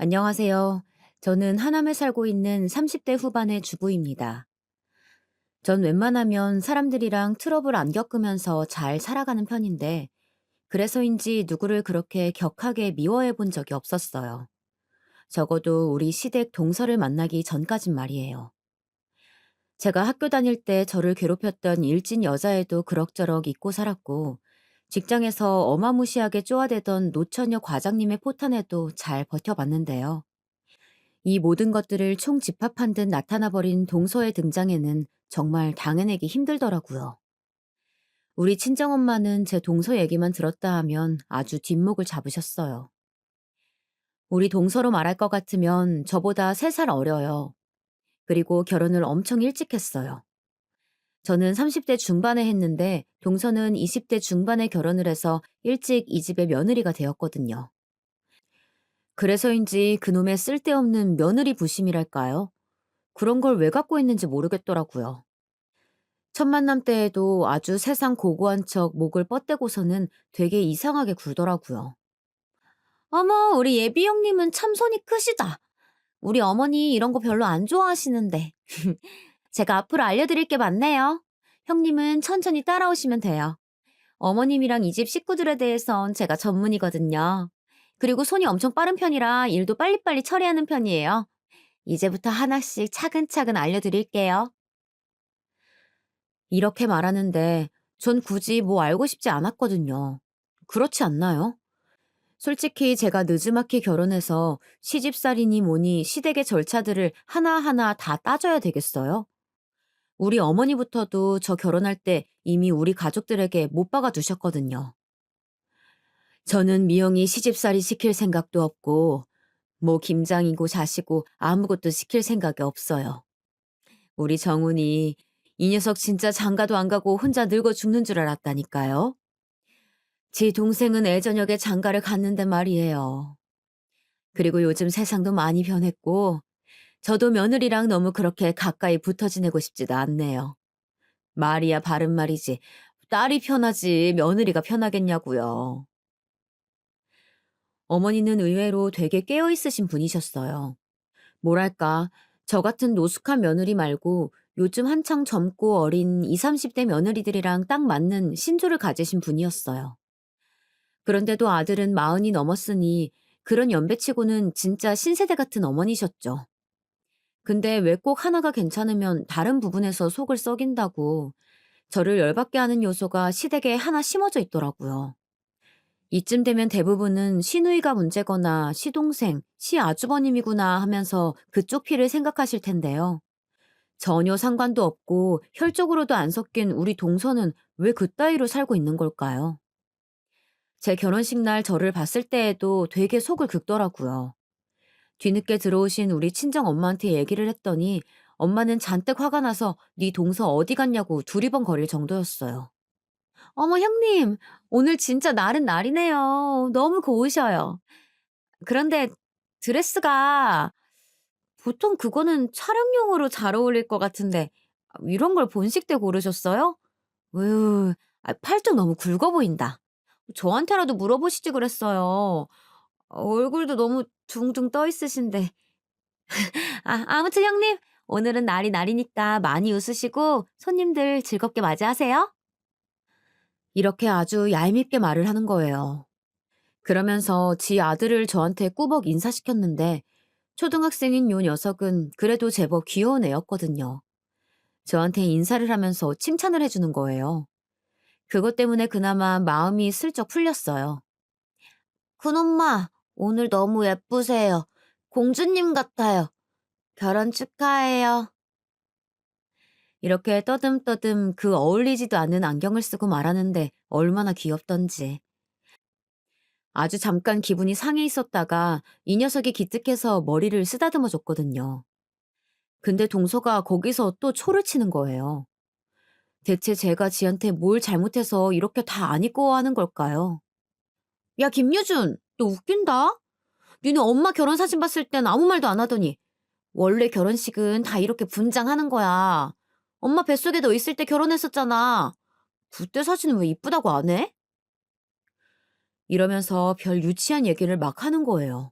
안녕하세요. 저는 하남에 살고 있는 30대 후반의 주부입니다. 전 웬만하면 사람들이랑 트러블 안 겪으면서 잘 살아가는 편인데, 그래서인지 누구를 그렇게 격하게 미워해 본 적이 없었어요. 적어도 우리 시댁 동서를 만나기 전까진 말이에요. 제가 학교 다닐 때 저를 괴롭혔던 일진 여자애도 그럭저럭 잊고 살았고, 직장에서 어마무시하게 쪼아대던 노처녀 과장님의 포탄에도 잘 버텨봤는데요. 이 모든 것들을 총집합한 듯 나타나 버린 동서의 등장에는 정말 당해내기 힘들더라고요. 우리 친정엄마는 제 동서 얘기만 들었다 하면 아주 뒷목을 잡으셨어요. 우리 동서로 말할 것 같으면 저보다 3살 어려요. 그리고 결혼을 엄청 일찍 했어요. 저는 30대 중반에 했는데 동서는 20대 중반에 결혼을 해서 일찍 이 집의 며느리가 되었거든요. 그래서인지 그놈의 쓸데없는 며느리 부심이랄까요? 그런 걸 왜 갖고 있는지 모르겠더라고요. 첫 만남 때에도 아주 세상 고고한 척 목을 뻗대고서는 되게 이상하게 굴더라고요. 어머, 우리 예비 형님은 참 손이 크시다. 우리 어머니 이런 거 별로 안 좋아하시는데. 제가 앞으로 알려드릴 게 많네요. 형님은 천천히 따라오시면 돼요. 어머님이랑 이 집 식구들에 대해선 제가 전문이거든요. 그리고 손이 엄청 빠른 편이라 일도 빨리빨리 처리하는 편이에요. 이제부터 하나씩 차근차근 알려드릴게요. 이렇게 말하는데 전 굳이 뭐 알고 싶지 않았거든요. 그렇지 않나요? 솔직히 제가 느지막이 결혼해서 시집살이니 뭐니 시댁의 절차들을 하나하나 다 따져야 되겠어요? 우리 어머니부터도 저 결혼할 때 이미 우리 가족들에게 못 박아 두셨거든요. 저는 미영이 시집살이 시킬 생각도 없고 뭐 김장이고 자시고 아무것도 시킬 생각이 없어요. 우리 정훈이 이 녀석 진짜 장가도 안 가고 혼자 늙어 죽는 줄 알았다니까요. 제 동생은 애저녁에 장가를 갔는데 말이에요. 그리고 요즘 세상도 많이 변했고 저도 며느리랑 너무 그렇게 가까이 붙어 지내고 싶지도 않네요. 말이야 바른 말이지. 딸이 편하지 며느리가 편하겠냐고요. 어머니는 의외로 되게 깨어 있으신 분이셨어요. 뭐랄까, 저 같은 노숙한 며느리 말고 요즘 한창 젊고 어린 20, 30대 며느리들이랑 딱 맞는 신조를 가지신 분이었어요. 그런데도 아들은 40이 넘었으니 그런 연배치고는 진짜 신세대 같은 어머니셨죠. 근데 왜 꼭 하나가 괜찮으면 다른 부분에서 속을 썩인다고 저를 열받게 하는 요소가 시댁에 하나 심어져 있더라고요. 이쯤 되면 대부분은 시누이가 문제거나 시동생, 시아주버님이구나 하면서 그쪽 피를 생각하실 텐데요. 전혀 상관도 없고 혈족으로도 안 섞인 우리 동서는 왜 그따위로 살고 있는 걸까요? 제 결혼식 날 저를 봤을 때에도 되게 속을 긁더라고요. 뒤늦게 들어오신 우리 친정 엄마한테 얘기를 했더니 엄마는 잔뜩 화가 나서 네 동서 어디 갔냐고 두리번거릴 정도였어요. 어머 형님, 오늘 진짜 날은 날이네요. 너무 고우셔요. 그런데 드레스가 보통 그거는 촬영용으로 잘 어울릴 것 같은데 이런 걸 본식 때 고르셨어요? 으, 팔뚝 너무 굵어 보인다. 저한테라도 물어보시지 그랬어요. 얼굴도 너무 둥둥 떠 있으신데. 아무튼 형님, 오늘은 날이 날이니까 많이 웃으시고 손님들 즐겁게 맞이하세요. 이렇게 아주 얄밉게 말을 하는 거예요. 그러면서 지 아들을 저한테 꾸벅 인사시켰는데 초등학생인 요 녀석은 그래도 제법 귀여운 애였거든요. 저한테 인사를 하면서 칭찬을 해주는 거예요. 그것 때문에 그나마 마음이 슬쩍 풀렸어요. 큰엄마, 오늘 너무 예쁘세요. 공주님 같아요. 결혼 축하해요. 이렇게 떠듬떠듬 그 어울리지도 않는 안경을 쓰고 말하는데 얼마나 귀엽던지. 아주 잠깐 기분이 상해 있었다가 이 녀석이 기특해서 머리를 쓰다듬어 줬거든요. 근데 동서가 거기서 또 초를 치는 거예요. 대체 제가 지한테 뭘 잘못해서 이렇게 다 안 입고 하는 걸까요? 야, 김유준, 너 웃긴다? 니네 엄마 결혼 사진 봤을 땐 아무 말도 안 하더니 원래 결혼식은 다 이렇게 분장하는 거야. 엄마 뱃속에 너 있을 때 결혼했었잖아. 그때 사진은 왜 이쁘다고 안 해? 이러면서 별 유치한 얘기를 막 하는 거예요.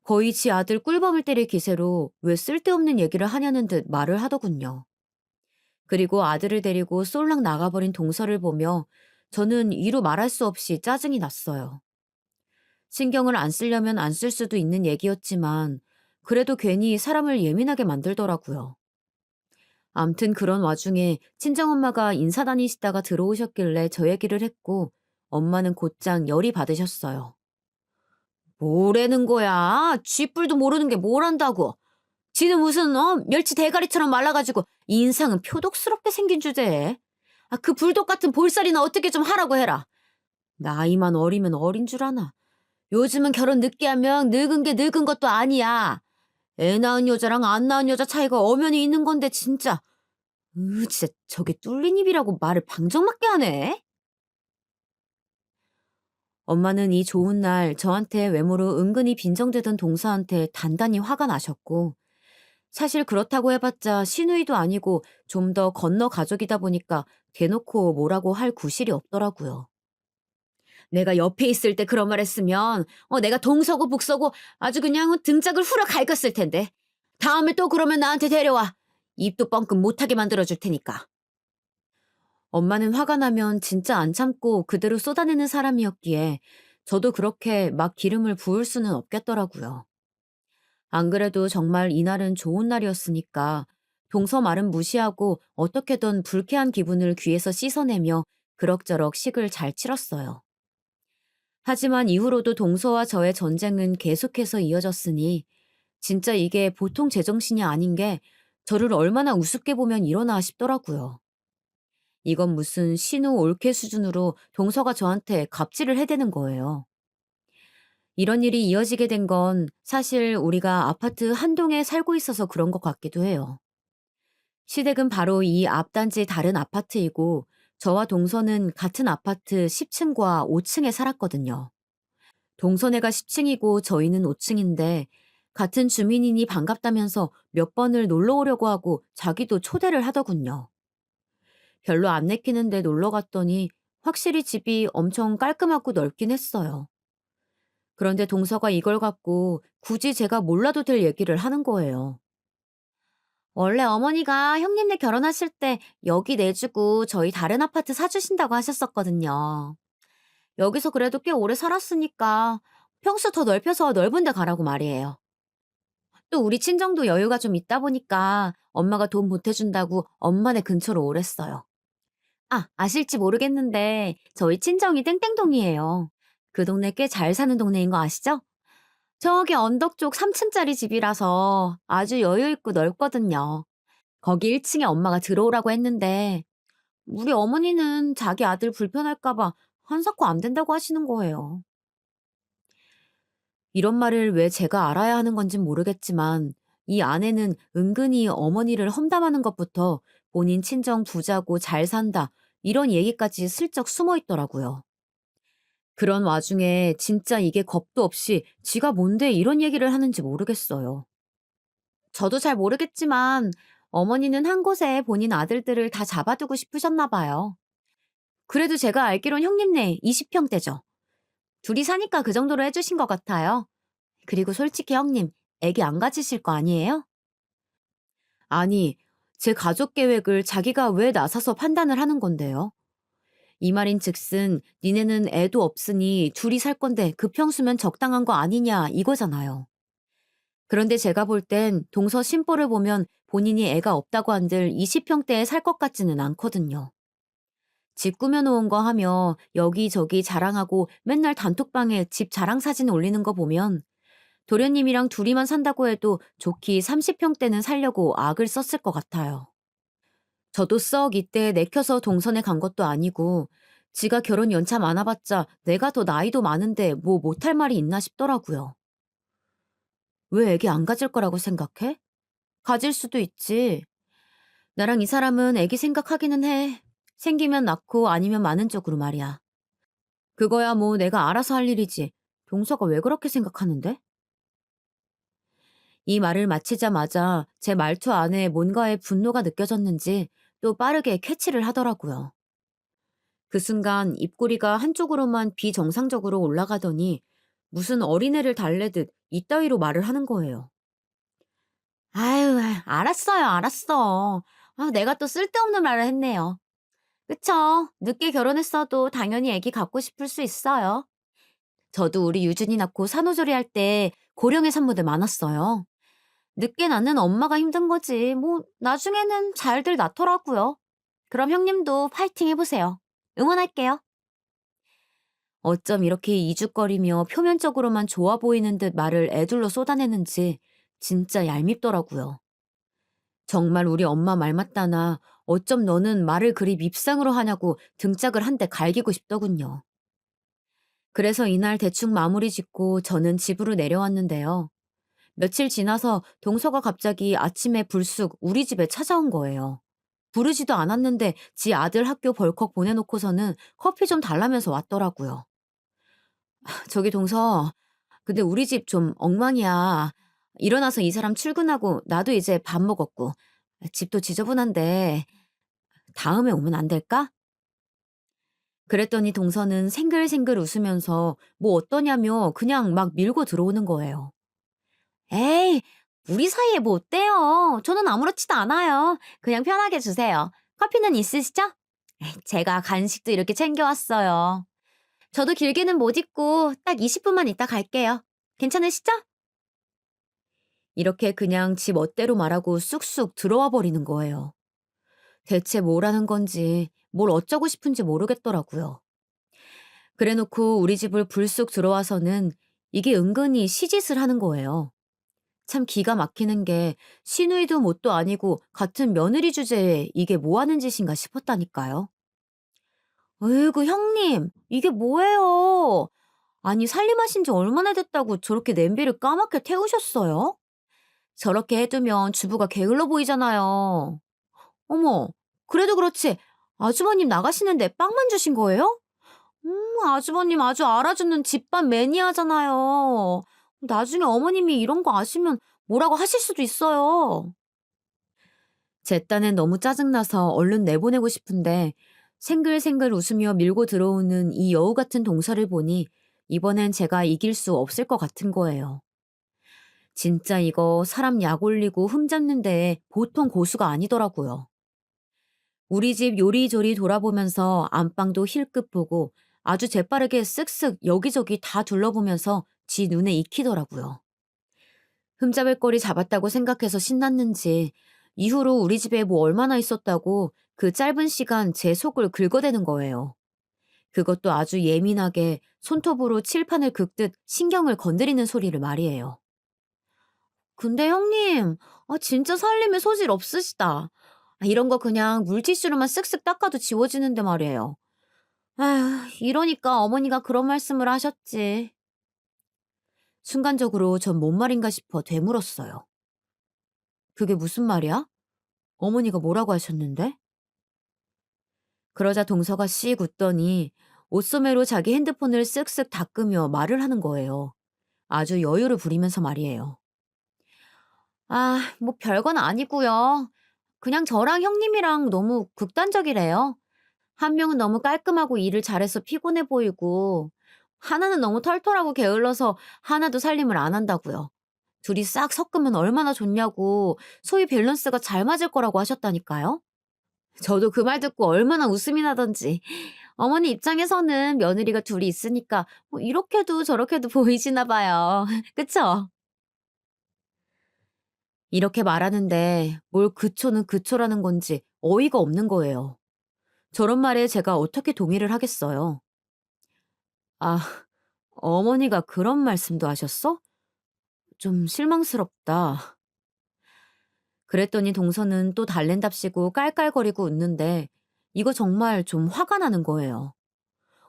거의 지 아들 꿀밤을 때릴 기세로 왜 쓸데없는 얘기를 하냐는 듯 말을 하더군요. 그리고 아들을 데리고 쏠락 나가버린 동서를 보며 저는 이루 말할 수 없이 짜증이 났어요. 신경을 안 쓰려면 안 쓸 수도 있는 얘기였지만 그래도 괜히 사람을 예민하게 만들더라고요. 암튼 그런 와중에 친정엄마가 인사 다니시다가 들어오셨길래 저 얘기를 했고 엄마는 곧장 열이 받으셨어요. 뭐라는 거야? 쥐뿔도 모르는 게 뭘 안다고. 지는 무슨 멸치 대가리처럼 말라가지고 인상은 표독스럽게 생긴 주제에. 그 불독 같은 볼살이나 어떻게 좀 하라고 해라. 나이만 어리면 어린 줄 아나. 요즘은 결혼 늦게 하면 늙은 게 늙은 것도 아니야. 애 낳은 여자랑 안 낳은 여자 차이가 엄연히 있는 건데 진짜. 진짜 저게 뚫린 입이라고 말을 방정맞게 하네. 엄마는 이 좋은 날 저한테 외모로 은근히 빈정대던 동서한테 단단히 화가 나셨고 사실 그렇다고 해봤자 시누이도 아니고 좀 더 건너 가족이다 보니까 대놓고 뭐라고 할 구실이 없더라고요. 내가 옆에 있을 때 그런 말 했으면 내가 동서고 북서고 아주 그냥 등짝을 후려 갈겼을 텐데. 다음에 또 그러면 나한테 데려와. 입도 뻥끗 못하게 만들어줄 테니까. 엄마는 화가 나면 진짜 안 참고 그대로 쏟아내는 사람이었기에 저도 그렇게 막 기름을 부을 수는 없겠더라고요. 안 그래도 정말 이날은 좋은 날이었으니까 동서 말은 무시하고 어떻게든 불쾌한 기분을 귀에서 씻어내며 그럭저럭 식을 잘 치렀어요. 하지만 이후로도 동서와 저의 전쟁은 계속해서 이어졌으니 진짜 이게 보통 제정신이 아닌 게 저를 얼마나 우습게 보면 이러나 싶더라고요. 이건 무슨 신우 올케 수준으로 동서가 저한테 갑질을 해대는 거예요. 이런 일이 이어지게 된 건 사실 우리가 아파트 한 동에 살고 있어서 그런 것 같기도 해요. 시댁은 바로 이 앞단지 다른 아파트이고 저와 동서는 같은 아파트 10층과 5층에 살았거든요. 동서네가 10층이고 저희는 5층인데 같은 주민이니 반갑다면서 몇 번을 놀러 오려고 하고 자기도 초대를 하더군요. 별로 안 내키는데 놀러 갔더니 확실히 집이 엄청 깔끔하고 넓긴 했어요. 그런데 동서가 이걸 갖고 굳이 제가 몰라도 될 얘기를 하는 거예요. 원래 어머니가 형님네 결혼하실 때 여기 내주고 저희 다른 아파트 사주신다고 하셨었거든요. 여기서 그래도 꽤 오래 살았으니까 평수 더 넓혀서 넓은 데 가라고 말이에요. 또 우리 친정도 여유가 좀 있다 보니까 엄마가 돈 보태준다고 엄마네 근처로 오랬어요. 아실지 모르겠는데 저희 친정이 땡땡동이에요. 그 동네 꽤 잘 사는 동네인 거 아시죠? 저기 언덕 쪽 3층짜리 집이라서 아주 여유 있고 넓거든요. 거기 1층에 엄마가 들어오라고 했는데 우리 어머니는 자기 아들 불편할까 봐 한사코 안 된다고 하시는 거예요. 이런 말을 왜 제가 알아야 하는 건진 모르겠지만 이 아내는 은근히 어머니를 험담하는 것부터 본인 친정 부자고 잘 산다 이런 얘기까지 슬쩍 숨어 있더라고요. 그런 와중에 진짜 이게 겁도 없이 지가 뭔데 이런 얘기를 하는지 모르겠어요. 저도 잘 모르겠지만 어머니는 한 곳에 본인 아들들을 다 잡아두고 싶으셨나 봐요. 그래도 제가 알기론 형님네 20평대죠. 둘이 사니까 그 정도로 해주신 것 같아요. 그리고 솔직히 형님, 애기 안 가지실 거 아니에요? 아니, 제 가족 계획을 자기가 왜 나서서 판단을 하는 건데요? 이 말인 즉슨 니네는 애도 없으니 둘이 살 건데 그 평수면 적당한 거 아니냐 이거잖아요. 그런데 제가 볼 땐 동서 심보를 보면 본인이 애가 없다고 한들 20평대에 살 것 같지는 않거든요. 집 꾸며놓은 거 하며 여기저기 자랑하고 맨날 단톡방에 집 자랑 사진 올리는 거 보면 도련님이랑 둘이만 산다고 해도 좋기 30평대는 살려고 악을 썼을 것 같아요. 저도 썩 이때 내켜서 동선에 간 것도 아니고 지가 결혼 연차 많아봤자 내가 더 나이도 많은데 뭐 못할 말이 있나 싶더라고요. 왜 애기 안 가질 거라고 생각해? 가질 수도 있지. 나랑 이 사람은 애기 생각하기는 해. 생기면 낳고 아니면 마는 쪽으로 말이야. 그거야 뭐 내가 알아서 할 일이지. 동서가 왜 그렇게 생각하는데? 이 말을 마치자마자 제 말투 안에 뭔가의 분노가 느껴졌는지 또 빠르게 캐치를 하더라고요. 그 순간 입꼬리가 한쪽으로만 비정상적으로 올라가더니 무슨 어린애를 달래듯 이따위로 말을 하는 거예요. 아유, 알았어요, 알았어. 내가 또 쓸데없는 말을 했네요. 그쵸. 늦게 결혼했어도 당연히 애기 갖고 싶을 수 있어요. 저도 우리 유준이 낳고 산후조리 할 때 고령의 산모들 많았어요. 늦게 낳는 엄마가 힘든 거지. 뭐, 나중에는 잘들 낳더라고요. 그럼 형님도 파이팅 해보세요. 응원할게요. 어쩜 이렇게 이죽거리며 표면적으로만 좋아 보이는 듯 말을 애둘러 쏟아내는지 진짜 얄밉더라고요. 정말 우리 엄마 말 맞다나 어쩜 너는 말을 그리 밉상으로 하냐고 등짝을 한 대 갈기고 싶더군요. 그래서 이날 대충 마무리 짓고 저는 집으로 내려왔는데요. 며칠 지나서 동서가 갑자기 아침에 불쑥 우리 집에 찾아온 거예요. 부르지도 않았는데 지 아들 학교 벌컥 보내놓고서는 커피 좀 달라면서 왔더라고요. 저기 동서, 근데 우리 집 좀 엉망이야. 일어나서 이 사람 출근하고 나도 이제 밥 먹었고 집도 지저분한데 다음에 오면 안 될까? 그랬더니 동서는 생글생글 웃으면서 뭐 어떠냐며 그냥 막 밀고 들어오는 거예요. 에이, 우리 사이에 뭐 어때요? 저는 아무렇지도 않아요. 그냥 편하게 주세요. 커피는 있으시죠? 에이, 제가 간식도 이렇게 챙겨왔어요. 저도 길게는 못 있고 딱 20분만 있다 갈게요. 괜찮으시죠? 이렇게 그냥 지 멋대로 말하고 쑥쑥 들어와 버리는 거예요. 대체 뭐라는 건지, 뭘 어쩌고 싶은지 모르겠더라고요. 그래 놓고 우리 집을 불쑥 들어와서는 이게 은근히 시짓을 하는 거예요. 참 기가 막히는 게 시누이도 뭣도 아니고 같은 며느리 주제에 이게 뭐 하는 짓인가 싶었다니까요. 으이구 형님 이게 뭐예요? 아니 살림하신 지 얼마나 됐다고 저렇게 냄비를 까맣게 태우셨어요? 저렇게 해두면 주부가 게을러 보이잖아요. 어머 그래도 그렇지 아주버님 나가시는데 빵만 주신 거예요? 아주버님 아주 알아주는 집밥 매니아잖아요. 나중에 어머님이 이런 거 아시면 뭐라고 하실 수도 있어요. 제 딴엔 너무 짜증나서 얼른 내보내고 싶은데 생글생글 웃으며 밀고 들어오는 이 여우 같은 동서를 보니 이번엔 제가 이길 수 없을 것 같은 거예요. 진짜 이거 사람 약 올리고 흠 잡는데 보통 고수가 아니더라고요. 우리 집 요리조리 돌아보면서 안방도 힐끗 보고 아주 재빠르게 쓱쓱 여기저기 다 둘러보면서 지 눈에 익히더라고요. 흠잡을 거리 잡았다고 생각해서 신났는지 이후로 우리 집에 뭐 얼마나 있었다고 그 짧은 시간 제 속을 긁어대는 거예요. 그것도 아주 예민하게 손톱으로 칠판을 긁듯 신경을 건드리는 소리를 말이에요. 근데 형님, 진짜 살림에 소질 없으시다. 이런 거 그냥 물티슈로만 쓱쓱 닦아도 지워지는데 말이에요. 아휴, 이러니까 어머니가 그런 말씀을 하셨지. 순간적으로 전 뭔 말인가 싶어 되물었어요. 그게 무슨 말이야? 어머니가 뭐라고 하셨는데? 그러자 동서가 씩 웃더니 옷소매로 자기 핸드폰을 쓱쓱 닦으며 말을 하는 거예요. 아주 여유를 부리면서 말이에요. 뭐 별건 아니고요. 그냥 저랑 형님이랑 너무 극단적이래요. 한 명은 너무 깔끔하고 일을 잘해서 피곤해 보이고, 하나는 너무 털털하고 게을러서 하나도 살림을 안 한다고요. 둘이 싹 섞으면 얼마나 좋냐고 소위 밸런스가 잘 맞을 거라고 하셨다니까요. 저도 그 말 듣고 얼마나 웃음이 나던지. 어머니 입장에서는 며느리가 둘이 있으니까 뭐 이렇게도 저렇게도 보이시나 봐요. 그쵸? 이렇게 말하는데 뭘 그초는 그초라는 건지 어이가 없는 거예요. 저런 말에 제가 어떻게 동의를 하겠어요. 아, 어머니가 그런 말씀도 하셨어? 좀 실망스럽다. 그랬더니 동서는 또 달랜답시고 깔깔거리고 웃는데 이거 정말 좀 화가 나는 거예요.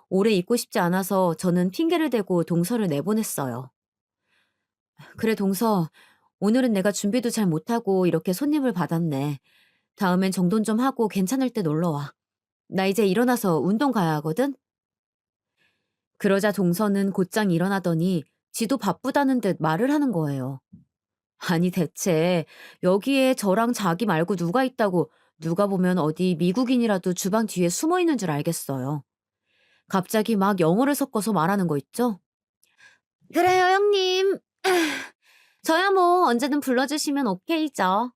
오래 있고 싶지 않아서 저는 핑계를 대고 동서를 내보냈어요. 그래 동서, 오늘은 내가 준비도 잘 못하고 이렇게 손님을 받았네. 다음엔 정돈 좀 하고 괜찮을 때 놀러와. 나 이제 일어나서 운동 가야 하거든? 그러자 동서는 곧장 일어나더니 지도 바쁘다는 듯 말을 하는 거예요. 아니 대체 여기에 저랑 자기 말고 누가 있다고 누가 보면 어디 미국인이라도 주방 뒤에 숨어 있는 줄 알겠어요. 갑자기 막 영어를 섞어서 말하는 거 있죠? 그래요, 형님. 저야 뭐 언제든 불러주시면 오케이죠.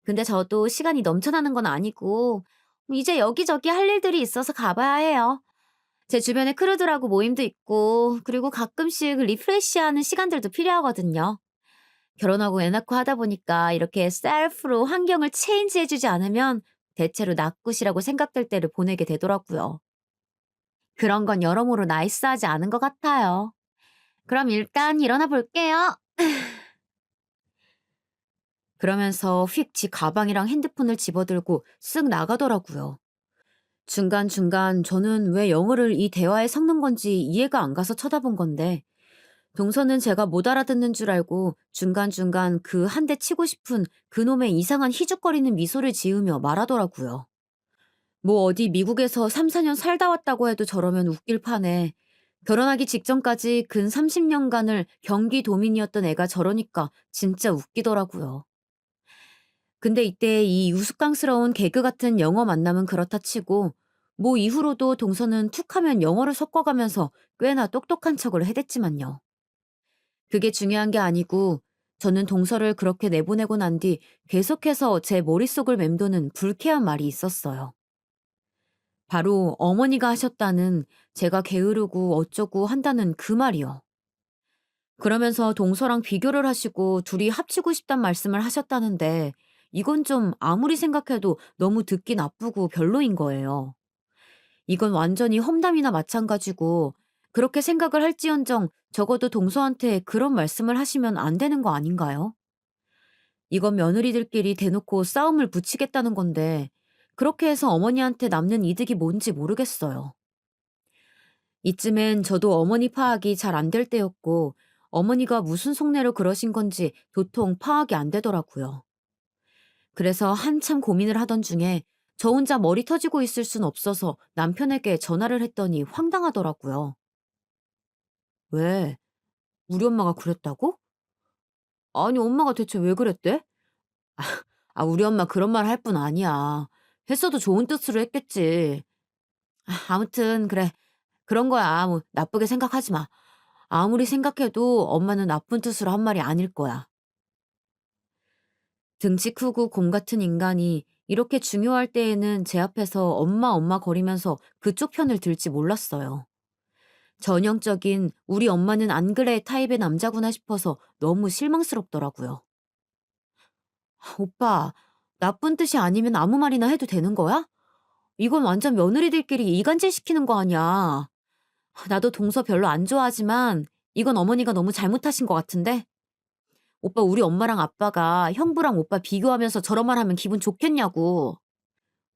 근데 저도 시간이 넘쳐나는 건 아니고 이제 여기저기 할 일들이 있어서 가봐야 해요. 제 주변에 크루들하고 모임도 있고 그리고 가끔씩 리프레시하는 시간들도 필요하거든요. 결혼하고 애 낳고 하다 보니까 이렇게 셀프로 환경을 체인지해주지 않으면 대체로 낙굿이라고 생각될 때를 보내게 되더라고요. 그런 건 여러모로 나이스하지 않은 것 같아요. 그럼 일단 일어나 볼게요. 그러면서 휙 지 가방이랑 핸드폰을 집어들고 쓱 나가더라고요. 중간중간 저는 왜 영어를 이 대화에 섞는 건지 이해가 안 가서 쳐다본 건데 동서는 제가 못 알아듣는 줄 알고 중간중간 그 한 대 치고 싶은 그놈의 이상한 희죽거리는 미소를 지으며 말하더라고요. 뭐 어디 미국에서 3, 4년 살다 왔다고 해도 저러면 웃길 판에 결혼하기 직전까지 근 30년간을 경기도민이었던 애가 저러니까 진짜 웃기더라고요. 근데 이때 이 우스꽝스러운 개그 같은 영어 만남은 그렇다 치고 뭐 이후로도 동서는 툭하면 영어를 섞어가면서 꽤나 똑똑한 척을 해댔지만요. 그게 중요한 게 아니고 저는 동서를 그렇게 내보내고 난 뒤 계속해서 제 머릿속을 맴도는 불쾌한 말이 있었어요. 바로 어머니가 하셨다는 제가 게으르고 어쩌고 한다는 그 말이요. 그러면서 동서랑 비교를 하시고 둘이 합치고 싶단 말씀을 하셨다는데 이건 좀 아무리 생각해도 너무 듣기 나쁘고 별로인 거예요. 이건 완전히 험담이나 마찬가지고 그렇게 생각을 할지언정 적어도 동서한테 그런 말씀을 하시면 안 되는 거 아닌가요? 이건 며느리들끼리 대놓고 싸움을 붙이겠다는 건데 그렇게 해서 어머니한테 남는 이득이 뭔지 모르겠어요. 이쯤엔 저도 어머니 파악이 잘 안 될 때였고 어머니가 무슨 속내로 그러신 건지 도통 파악이 안 되더라고요. 그래서 한참 고민을 하던 중에 저 혼자 머리 터지고 있을 순 없어서 남편에게 전화를 했더니 황당하더라고요. 왜? 우리 엄마가 그랬다고? 아니, 엄마가 대체 왜 그랬대? 우리 엄마 그런 말 할 뿐 아니야. 했어도 좋은 뜻으로 했겠지. 아무튼, 그래. 그런 거야. 뭐, 나쁘게 생각하지 마. 아무리 생각해도 엄마는 나쁜 뜻으로 한 말이 아닐 거야. 등치 크고 곰 같은 인간이 이렇게 중요할 때에는 제 앞에서 엄마 엄마 거리면서 그쪽 편을 들지 몰랐어요. 전형적인 우리 엄마는 안 그래 타입의 남자구나 싶어서 너무 실망스럽더라고요. 오빠, 나쁜 뜻이 아니면 아무 말이나 해도 되는 거야? 이건 완전 며느리들끼리 이간질 시키는 거 아니야. 나도 동서 별로 안 좋아하지만 이건 어머니가 너무 잘못하신 것 같은데? 오빠 우리 엄마랑 아빠가 형부랑 오빠 비교하면서 저런 말 하면 기분 좋겠냐고.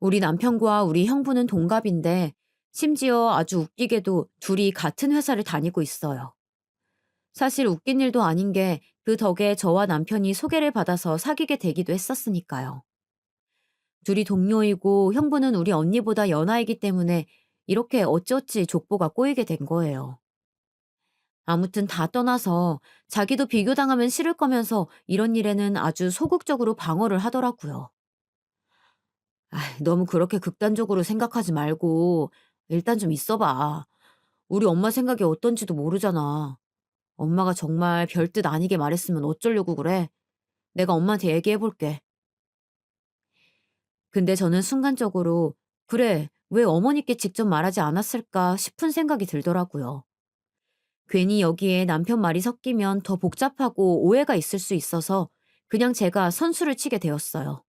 우리 남편과 우리 형부는 동갑인데 심지어 아주 웃기게도 둘이 같은 회사를 다니고 있어요. 사실 웃긴 일도 아닌 게 그 덕에 저와 남편이 소개를 받아서 사귀게 되기도 했었으니까요. 둘이 동료이고 형부는 우리 언니보다 연하이기 때문에 이렇게 어찌어찌 족보가 꼬이게 된 거예요. 아무튼 다 떠나서 자기도 비교당하면 싫을 거면서 이런 일에는 아주 소극적으로 방어를 하더라고요. 너무 그렇게 극단적으로 생각하지 말고 일단 좀 있어봐. 우리 엄마 생각이 어떤지도 모르잖아. 엄마가 정말 별뜻 아니게 말했으면 어쩌려고 그래? 내가 엄마한테 얘기해볼게. 근데 저는 순간적으로 그래, 왜 어머니께 직접 말하지 않았을까 싶은 생각이 들더라고요. 괜히 여기에 남편 말이 섞이면 더 복잡하고 오해가 있을 수 있어서 그냥 제가 선수를 치게 되었어요.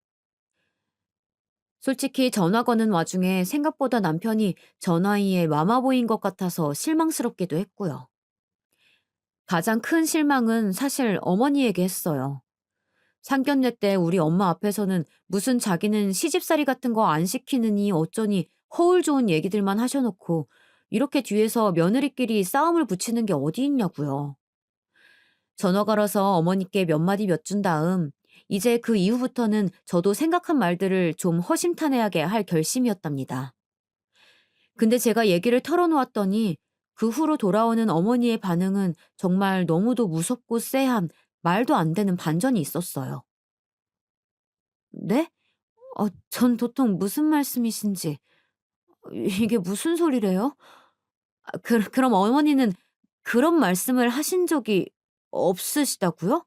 솔직히 전화 거는 와중에 생각보다 남편이 전화위에 마마보인 것 같아서 실망스럽기도 했고요. 가장 큰 실망은 사실 어머니에게 했어요. 상견례 때 우리 엄마 앞에서는 무슨 자기는 시집살이 같은 거 안 시키느니 어쩌니 허울 좋은 얘기들만 하셔놓고 이렇게 뒤에서 며느리끼리 싸움을 붙이는 게 어디 있냐고요. 전화 걸어서 어머니께 몇 마디 몇 준 다음 이제 그 이후부터는 저도 생각한 말들을 좀 허심탄회하게 할 결심이었답니다. 근데 제가 얘기를 털어놓았더니 그 후로 돌아오는 어머니의 반응은 정말 너무도 무섭고 쎄한 말도 안 되는 반전이 있었어요. 네? 전 도통 무슨 말씀이신지 이게 무슨 소리래요? 그럼 어머니는 그런 말씀을 하신 적이 없으시다고요?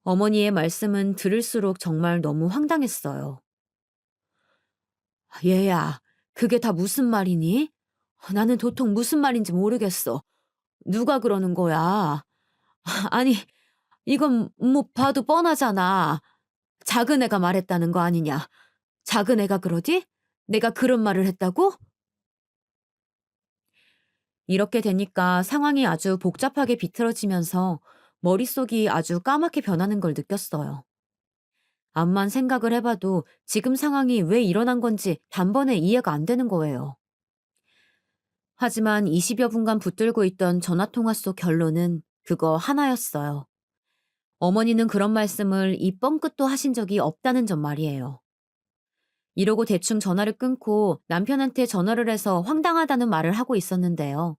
어머니의 말씀은 들을수록 정말 너무 황당했어요. "얘야, 그게 다 무슨 말이니? 나는 도통 무슨 말인지 모르겠어. 누가 그러는 거야?" 아니, 이건 뭐 봐도 뻔하잖아. 작은 애가 말했다는 거 아니냐. 작은 애가 그러지? 내가 그런 말을 했다고? 이렇게 되니까 상황이 아주 복잡하게 비틀어지면서 머릿속이 아주 까맣게 변하는 걸 느꼈어요. 암만 생각을 해봐도 지금 상황이 왜 일어난 건지 단번에 이해가 안 되는 거예요. 하지만 20여 분간 붙들고 있던 전화통화 속 결론은 그거 하나였어요. 어머니는 그런 말씀을 이 뻥끗도 하신 적이 없다는 점 말이에요. 이러고 대충 전화를 끊고 남편한테 전화를 해서 황당하다는 말을 하고 있었는데요.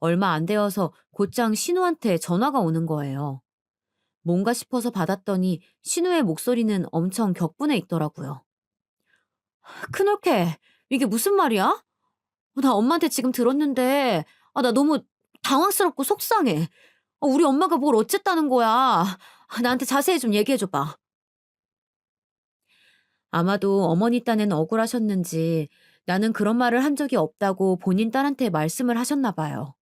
얼마 안 되어서 곧장 신우한테 전화가 오는 거예요. 뭔가 싶어서 받았더니 신우의 목소리는 엄청 격분해 있더라고요. "큰올케, 이게 무슨 말이야? 나 엄마한테 지금 들었는데 나 너무 당황스럽고 속상해. 우리 엄마가 뭘 어쨌다는 거야. 나한테 자세히 좀 얘기해 줘봐." 아마도 어머니 딴엔 억울하셨는지 나는 그런 말을 한 적이 없다고 본인 딸한테 말씀을 하셨나 봐요.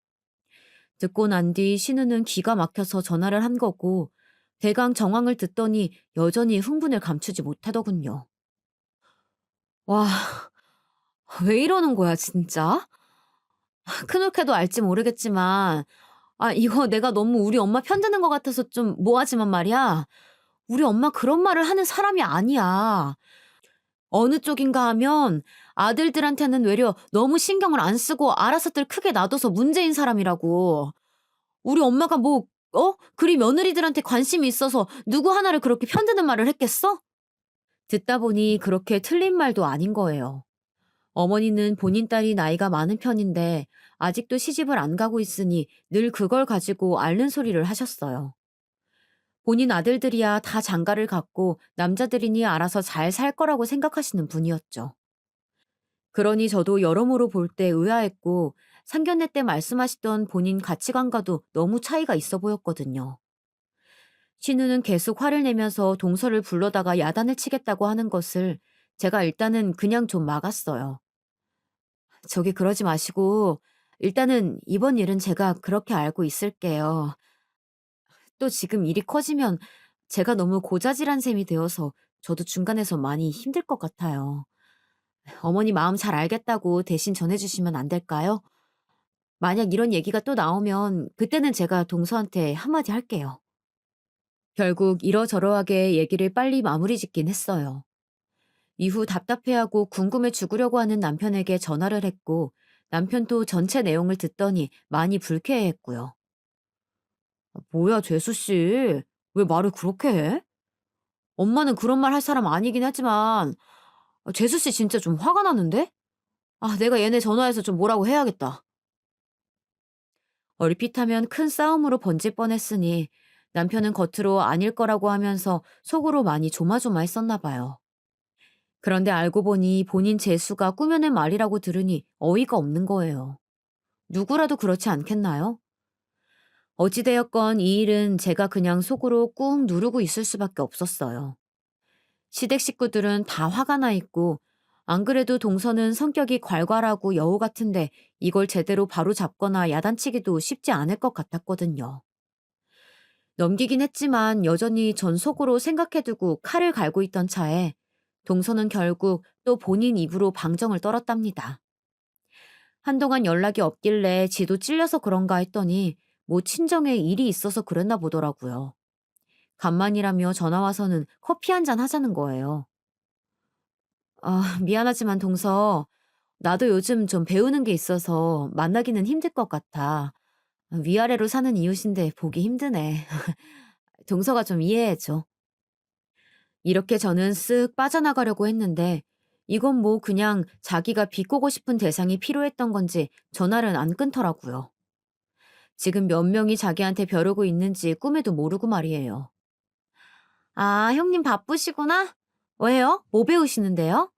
듣고 난 뒤 신우는 기가 막혀서 전화를 한 거고 대강 정황을 듣더니 여전히 흥분을 감추지 못하더군요. 와, 왜 이러는 거야 진짜? 큰올케도 알지 모르겠지만 이거 내가 너무 우리 엄마 편드는 것 같아서 좀 뭐하지만 말이야. 우리 엄마 그런 말을 하는 사람이 아니야. 어느 쪽인가 하면 아들들한테는 외려 너무 신경을 안 쓰고 알아서들 크게 놔둬서 문제인 사람이라고. 우리 엄마가 뭐 그리 며느리들한테 관심이 있어서 누구 하나를 그렇게 편드는 말을 했겠어? 듣다 보니 그렇게 틀린 말도 아닌 거예요. 어머니는 본인 딸이 나이가 많은 편인데 아직도 시집을 안 가고 있으니 늘 그걸 가지고 앓는 소리를 하셨어요. 본인 아들들이야 다 장가를 갔고 남자들이니 알아서 잘 살 거라고 생각하시는 분이었죠. 그러니 저도 여러모로 볼 때 의아했고 상견례 때 말씀하시던 본인 가치관과도 너무 차이가 있어 보였거든요. 신우는 계속 화를 내면서 동서를 불러다가 야단을 치겠다고 하는 것을 제가 일단은 그냥 좀 막았어요. "저기 그러지 마시고 일단은 이번 일은 제가 그렇게 알고 있을게요. 또 지금 일이 커지면 제가 너무 고자질한 셈이 되어서 저도 중간에서 많이 힘들 것 같아요. 어머니 마음 잘 알겠다고 대신 전해주시면 안 될까요? 만약 이런 얘기가 또 나오면 그때는 제가 동서한테 한마디 할게요." 결국 이러저러하게 얘기를 빨리 마무리 짓긴 했어요. 이후 답답해하고 궁금해 죽으려고 하는 남편에게 전화를 했고 남편도 전체 내용을 듣더니 많이 불쾌해했고요. 뭐야, 재수 씨. 왜 말을 그렇게 해? 엄마는 그런 말 할 사람 아니긴 하지만 재수 씨 진짜 좀 화가 나는데? 내가 얘네 전화해서 좀 뭐라고 해야겠다. 얼핏하면 큰 싸움으로 번질 뻔했으니 남편은 겉으로 아닐 거라고 하면서 속으로 많이 조마조마했었나 봐요. 그런데 알고 보니 본인 재수가 꾸며낸 말이라고 들으니 어이가 없는 거예요. 누구라도 그렇지 않겠나요? 어찌되었건 이 일은 제가 그냥 속으로 꾹 누르고 있을 수밖에 없었어요. 시댁 식구들은 다 화가 나 있고, 안 그래도 동서는 성격이 괄괄하고 여우 같은데 이걸 제대로 바로 잡거나 야단치기도 쉽지 않을 것 같았거든요. 넘기긴 했지만 여전히 전 속으로 생각해두고 칼을 갈고 있던 차에 동서는 결국 또 본인 입으로 방정을 떨었답니다. 한동안 연락이 없길래 지도 찔려서 그런가 했더니 뭐 친정에 일이 있어서 그랬나 보더라고요. 간만이라며 전화 와서는 커피 한 잔 하자는 거예요. 미안하지만 동서, 나도 요즘 좀 배우는 게 있어서 만나기는 힘들 것 같아. 위아래로 사는 이웃인데 보기 힘드네. 동서가 좀 이해해줘. 이렇게 저는 쓱 빠져나가려고 했는데 이건 뭐 그냥 자기가 비꼬고 싶은 대상이 필요했던 건지 전화를 안 끊더라고요. 지금 몇 명이 자기한테 벼르고 있는지 꿈에도 모르고 말이에요. 형님 바쁘시구나? 왜요? 뭐 배우시는데요?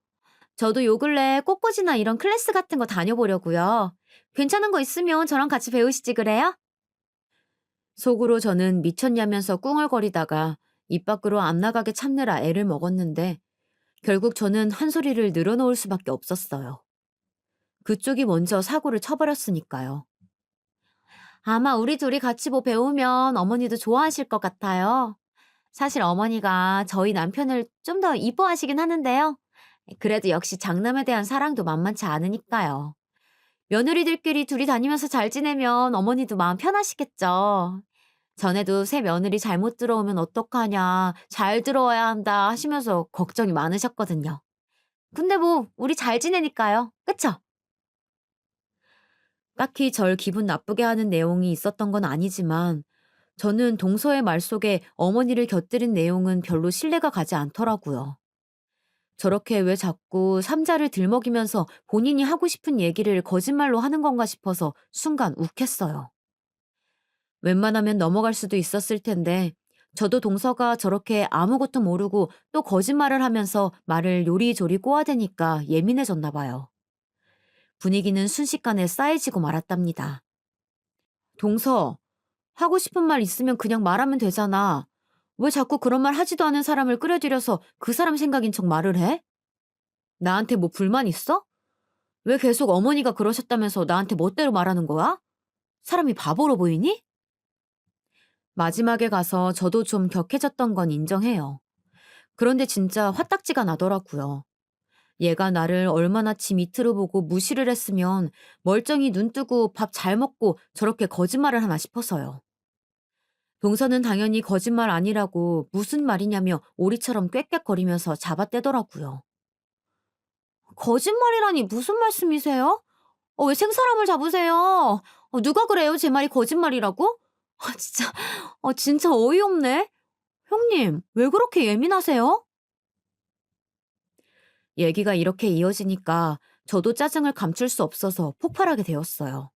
저도 요 근래 꽃꽂이나 이런 클래스 같은 거 다녀보려고요. 괜찮은 거 있으면 저랑 같이 배우시지 그래요? 속으로 저는 미쳤냐면서 꿍얼거리다가 입 밖으로 안 나가게 참느라 애를 먹었는데 결국 저는 한 소리를 늘어놓을 수밖에 없었어요. 그쪽이 먼저 사고를 쳐버렸으니까요. 아마 우리 둘이 같이 뭐 배우면 어머니도 좋아하실 것 같아요. 사실 어머니가 저희 남편을 좀 더 이뻐하시긴 하는데요. 그래도 역시 장남에 대한 사랑도 만만치 않으니까요. 며느리들끼리 둘이 다니면서 잘 지내면 어머니도 마음 편하시겠죠. 전에도 새 며느리 잘못 들어오면 어떡하냐, 잘 들어와야 한다 하시면서 걱정이 많으셨거든요. 근데 뭐, 우리 잘 지내니까요. 그쵸? 딱히 절 기분 나쁘게 하는 내용이 있었던 건 아니지만, 저는 동서의 말 속에 어머니를 곁들인 내용은 별로 신뢰가 가지 않더라고요. 저렇게 왜 자꾸 삼자를 들먹이면서 본인이 하고 싶은 얘기를 거짓말로 하는 건가 싶어서 순간 욱했어요. 웬만하면 넘어갈 수도 있었을 텐데 저도 동서가 저렇게 아무것도 모르고 또 거짓말을 하면서 말을 요리조리 꼬아대니까 예민해졌나 봐요. 분위기는 순식간에 싸해지고 말았답니다. 동서, 하고 싶은 말 있으면 그냥 말하면 되잖아. 왜 자꾸 그런 말 하지도 않은 사람을 끌어들여서 그 사람 생각인 척 말을 해? 나한테 뭐 불만 있어? 왜 계속 어머니가 그러셨다면서 나한테 멋대로 말하는 거야? 사람이 바보로 보이니? 마지막에 가서 저도 좀 격해졌던 건 인정해요. 그런데 진짜 화딱지가 나더라고요. 얘가 나를 얼마나 지 밑으로 보고 무시를 했으면 멀쩡히 눈 뜨고 밥 잘 먹고 저렇게 거짓말을 하나 싶어서요. 동서는 당연히 거짓말 아니라고 무슨 말이냐며 오리처럼 꽥꽥거리면서 잡아떼더라고요. 거짓말이라니 무슨 말씀이세요? 왜 생사람을 잡으세요? 누가 그래요? 제 말이 거짓말이라고? 진짜, 진짜 어이없네. 형님, 왜 그렇게 예민하세요? 얘기가 이렇게 이어지니까 저도 짜증을 감출 수 없어서 폭발하게 되었어요.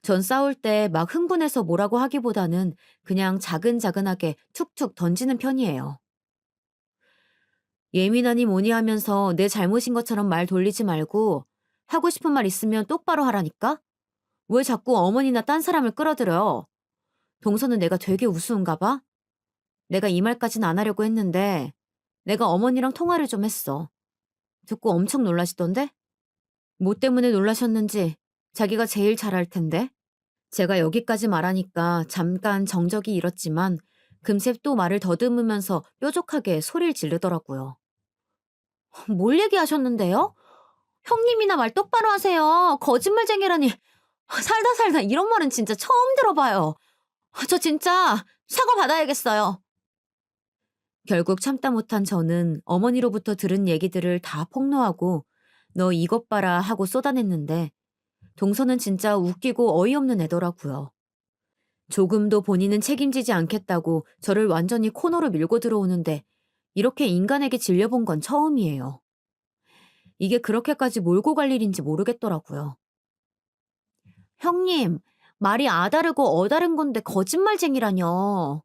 전 싸울 때 막 흥분해서 뭐라고 하기보다는 그냥 자근자근하게 툭툭 던지는 편이에요. 예민하니 뭐니 하면서 내 잘못인 것처럼 말 돌리지 말고 하고 싶은 말 있으면 똑바로 하라니까? 왜 자꾸 어머니나 딴 사람을 끌어들여? 동서는 내가 되게 우스운가 봐? 내가 이 말까진 안 하려고 했는데 내가 어머니랑 통화를 좀 했어. 듣고 엄청 놀라시던데? 뭐 때문에 놀라셨는지 자기가 제일 잘 알 텐데. 제가 여기까지 말하니까 잠깐 정적이 잃었지만 금세 또 말을 더듬으면서 뾰족하게 소리를 지르더라고요. 뭘 얘기하셨는데요? 형님이나 말 똑바로 하세요. 거짓말쟁이라니. 살다 살다 이런 말은 진짜 처음 들어봐요. 저 진짜 사과 받아야겠어요. 결국 참다 못한 저는 어머니로부터 들은 얘기들을 다 폭로하고 너 이것 봐라 하고 쏟아냈는데 동서는 진짜 웃기고 어이없는 애더라고요. 조금도 본인은 책임지지 않겠다고 저를 완전히 코너로 밀고 들어오는데 이렇게 인간에게 질려본 건 처음이에요. 이게 그렇게까지 몰고 갈 일인지 모르겠더라고요. 형님, 말이 아다르고 어다른 건데 거짓말쟁이라뇨.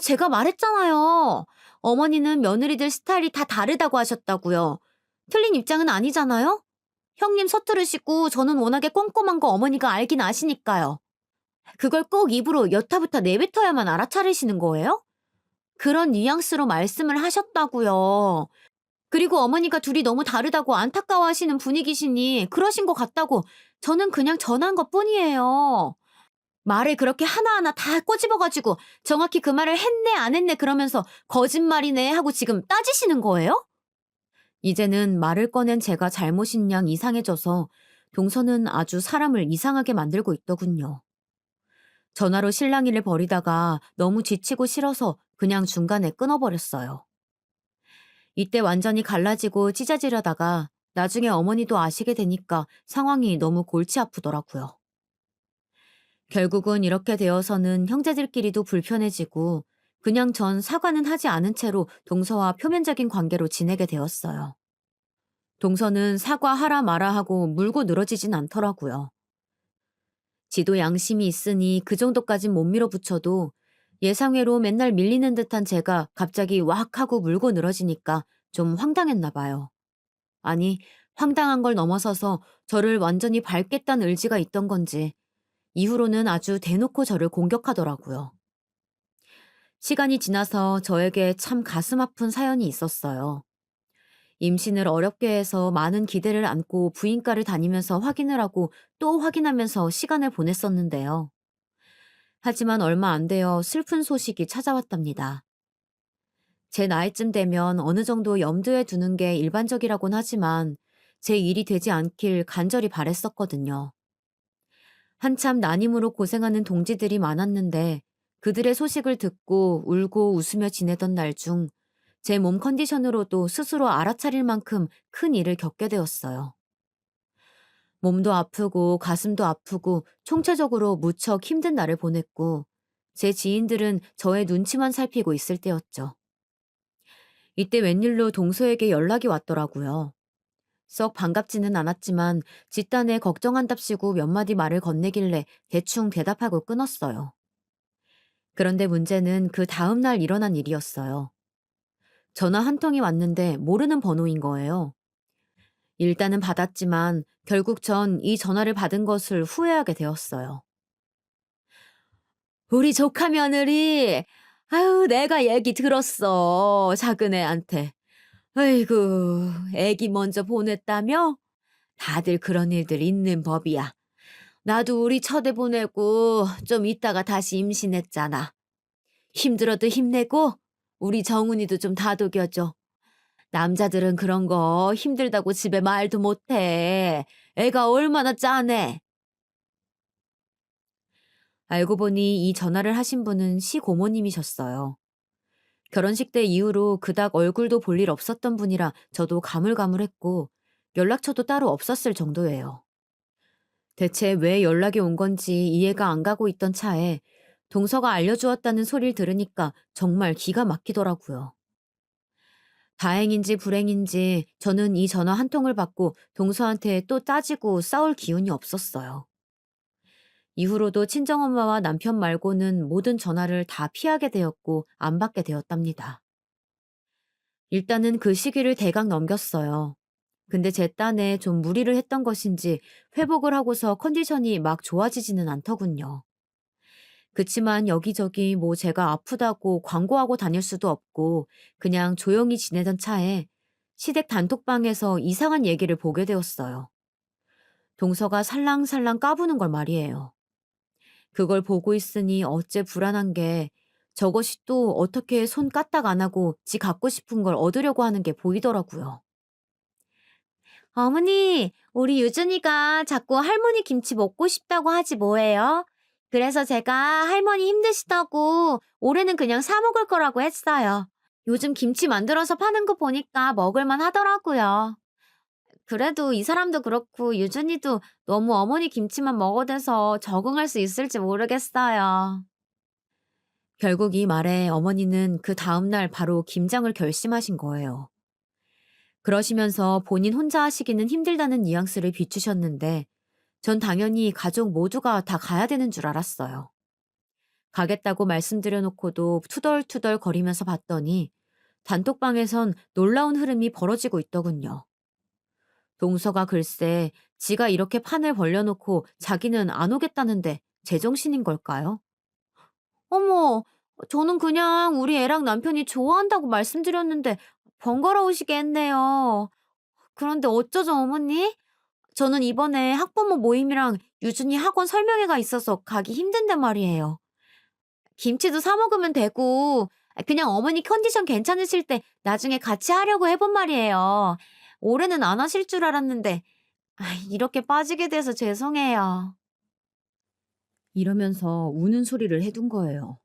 제가 말했잖아요. 어머니는 며느리들 스타일이 다 다르다고 하셨다고요. 틀린 입장은 아니잖아요? 형님 서투르시고 저는 워낙에 꼼꼼한 거 어머니가 알긴 아시니까요. 그걸 꼭 입으로 여타부타 내뱉어야만 알아차리시는 거예요? 그런 뉘앙스로 말씀을 하셨다고요. 그리고 어머니가 둘이 너무 다르다고 안타까워하시는 분위기시니 그러신 것 같다고 저는 그냥 전한 것뿐이에요. 말을 그렇게 하나하나 다 꼬집어가지고 정확히 그 말을 했네 안 했네 그러면서 거짓말이네 하고 지금 따지시는 거예요? 이제는 말을 꺼낸 제가 잘못인 양 이상해져서 동서는 아주 사람을 이상하게 만들고 있더군요. 전화로 실랑이를 벌이다가 너무 지치고 싫어서 그냥 중간에 끊어버렸어요. 이때 완전히 갈라지고 찢어지려다가 나중에 어머니도 아시게 되니까 상황이 너무 골치 아프더라고요. 결국은 이렇게 되어서는 형제들끼리도 불편해지고 그냥 전 사과는 하지 않은 채로 동서와 표면적인 관계로 지내게 되었어요. 동서는 사과하라 마라 하고 물고 늘어지진 않더라고요. 지도 양심이 있으니 그 정도까진 못 밀어붙여도 예상외로 맨날 밀리는 듯한 제가 갑자기 왁 하고 물고 늘어지니까 좀 황당했나 봐요. 아니, 황당한 걸 넘어서서 저를 완전히 밟겠다는 의지가 있던 건지 이후로는 아주 대놓고 저를 공격하더라고요. 시간이 지나서 저에게 참 가슴 아픈 사연이 있었어요. 임신을 어렵게 해서 많은 기대를 안고 부인과를 다니면서 확인을 하고 또 확인하면서 시간을 보냈었는데요. 하지만 얼마 안 되어 슬픈 소식이 찾아왔답니다. 제 나이쯤 되면 어느 정도 염두에 두는 게 일반적이라곤 하지만 제 일이 되지 않길 간절히 바랬었거든요. 한참 난임으로 고생하는 동지들이 많았는데 그들의 소식을 듣고 울고 웃으며 지내던 날 중 제 몸 컨디션으로도 스스로 알아차릴 만큼 큰 일을 겪게 되었어요. 몸도 아프고 가슴도 아프고 총체적으로 무척 힘든 날을 보냈고 제 지인들은 저의 눈치만 살피고 있을 때였죠. 이때 웬일로 동서에게 연락이 왔더라고요. 썩 반갑지는 않았지만 집단에 걱정한답시고 몇 마디 말을 건네길래 대충 대답하고 끊었어요. 그런데 문제는 그 다음 날 일어난 일이었어요. 전화 한 통이 왔는데 모르는 번호인 거예요. 일단은 받았지만 결국 전 이 전화를 받은 것을 후회하게 되었어요. 우리 조카 며느리, 아유, 내가 얘기 들었어. 작은 애한테. 아이고, 애기 먼저 보냈다며? 다들 그런 일들 있는 법이야. 나도 우리 첫애 보내고 좀 있다가 다시 임신했잖아. 힘들어도 힘내고 우리 정훈이도 좀 다독여줘. 남자들은 그런 거 힘들다고 집에 말도 못해. 애가 얼마나 짠해. 알고 보니 이 전화를 하신 분은 시고모님이셨어요. 결혼식 때 이후로 그닥 얼굴도 볼 일 없었던 분이라 저도 가물가물했고 연락처도 따로 없었을 정도예요. 대체 왜 연락이 온 건지 이해가 안 가고 있던 차에 동서가 알려주었다는 소리를 들으니까 정말 기가 막히더라고요. 다행인지 불행인지 저는 이 전화 한 통을 받고 동서한테 또 따지고 싸울 기운이 없었어요. 이후로도 친정엄마와 남편 말고는 모든 전화를 다 피하게 되었고 안 받게 되었답니다. 일단은 그 시기를 대강 넘겼어요. 근데 제 딴에 좀 무리를 했던 것인지 회복을 하고서 컨디션이 막 좋아지지는 않더군요. 그치만 여기저기 뭐 제가 아프다고 광고하고 다닐 수도 없고 그냥 조용히 지내던 차에 시댁 단톡방에서 이상한 얘기를 보게 되었어요. 동서가 살랑살랑 까부는 걸 말이에요. 그걸 보고 있으니 어째 불안한 게 저것이 또 어떻게 손 까딱 안 하고 지 갖고 싶은 걸 얻으려고 하는 게 보이더라고요. 어머니, 우리 유준이가 자꾸 할머니 김치 먹고 싶다고 하지 뭐예요? 그래서 제가 할머니 힘드시다고 올해는 그냥 사 먹을 거라고 했어요. 요즘 김치 만들어서 파는 거 보니까 먹을만 하더라고요. 그래도 이 사람도 그렇고 유준이도 너무 어머니 김치만 먹어대서 적응할 수 있을지 모르겠어요. 결국 이 말에 어머니는 그 다음날 바로 김장을 결심하신 거예요. 그러시면서 본인 혼자 하시기는 힘들다는 뉘앙스를 비추셨는데 전 당연히 가족 모두가 다 가야 되는 줄 알았어요. 가겠다고 말씀드려 놓고도 투덜투덜 거리면서 봤더니 단톡방에선 놀라운 흐름이 벌어지고 있더군요. 동서가 글쎄 지가 이렇게 판을 벌려놓고 자기는 안 오겠다는데 제정신인 걸까요? 어머, 저는 그냥 우리 애랑 남편이 좋아한다고 말씀드렸는데 번거로우시게 했네요. 그런데 어쩌죠, 어머니? 저는 이번에 학부모 모임이랑 유준이 학원 설명회가 있어서 가기 힘든데 말이에요. 김치도 사 먹으면 되고, 그냥 어머니 컨디션 괜찮으실 때 나중에 같이 하려고 해본 말이에요. 올해는 안 하실 줄 알았는데, 이렇게 빠지게 돼서 죄송해요. 이러면서 우는 소리를 해둔 거예요.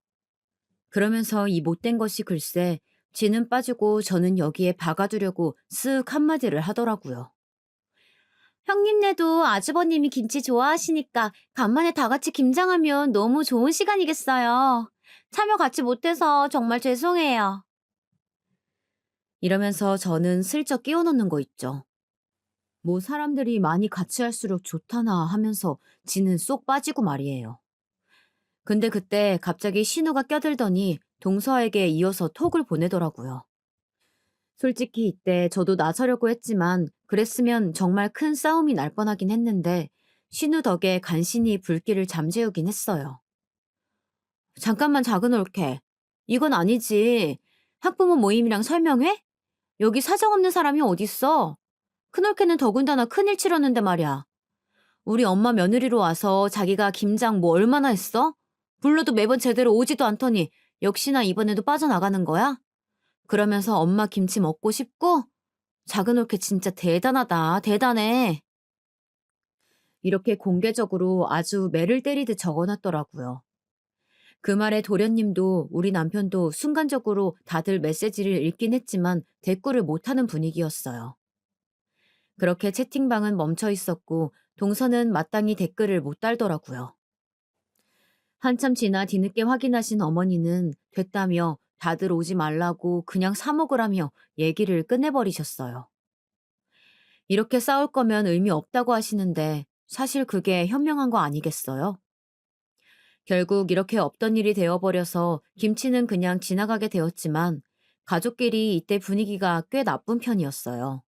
그러면서 이 못된 것이 글쎄, 지는 빠지고 저는 여기에 박아두려고 쓱 한마디를 하더라고요. 형님네도 아주버님이 김치 좋아하시니까 간만에 다 같이 김장하면 너무 좋은 시간이겠어요. 참여 같이 못해서 정말 죄송해요. 이러면서 저는 슬쩍 끼워 넣는 거 있죠. 뭐 사람들이 많이 같이 할수록 좋다나 하면서 지는 쏙 빠지고 말이에요. 근데 그때 갑자기 신우가 껴들더니 동서에게 이어서 톡을 보내더라고요. 솔직히 이때 저도 나서려고 했지만 그랬으면 정말 큰 싸움이 날 뻔하긴 했는데 신우 덕에 간신히 불길을 잠재우긴 했어요. 잠깐만 작은 올케. 이건 아니지. 학부모 모임이랑 설명회? 여기 사정 없는 사람이 어딨어? 큰올케는 더군다나 큰일 치렀는데 말이야. 우리 엄마 며느리로 와서 자기가 김장 뭐 얼마나 했어? 불러도 매번 제대로 오지도 않더니 역시나 이번에도 빠져나가는 거야? 그러면서 엄마 김치 먹고 싶고? 작은 올케 진짜 대단하다. 대단해. 이렇게 공개적으로 아주 매를 때리듯 적어놨더라고요. 그 말에 도련님도 우리 남편도 순간적으로 다들 메시지를 읽긴 했지만 대꾸를 못하는 분위기였어요. 그렇게 채팅방은 멈춰 있었고 동서는 마땅히 댓글을 못 달더라고요. 한참 지나 뒤늦게 확인하신 어머니는 됐다며 다들 오지 말라고 그냥 사 먹으라며 얘기를 끝내버리셨어요. 이렇게 싸울 거면 의미 없다고 하시는데 사실 그게 현명한 거 아니겠어요? 결국 이렇게 없던 일이 되어버려서 김치는 그냥 지나가게 되었지만 가족끼리 이때 분위기가 꽤 나쁜 편이었어요.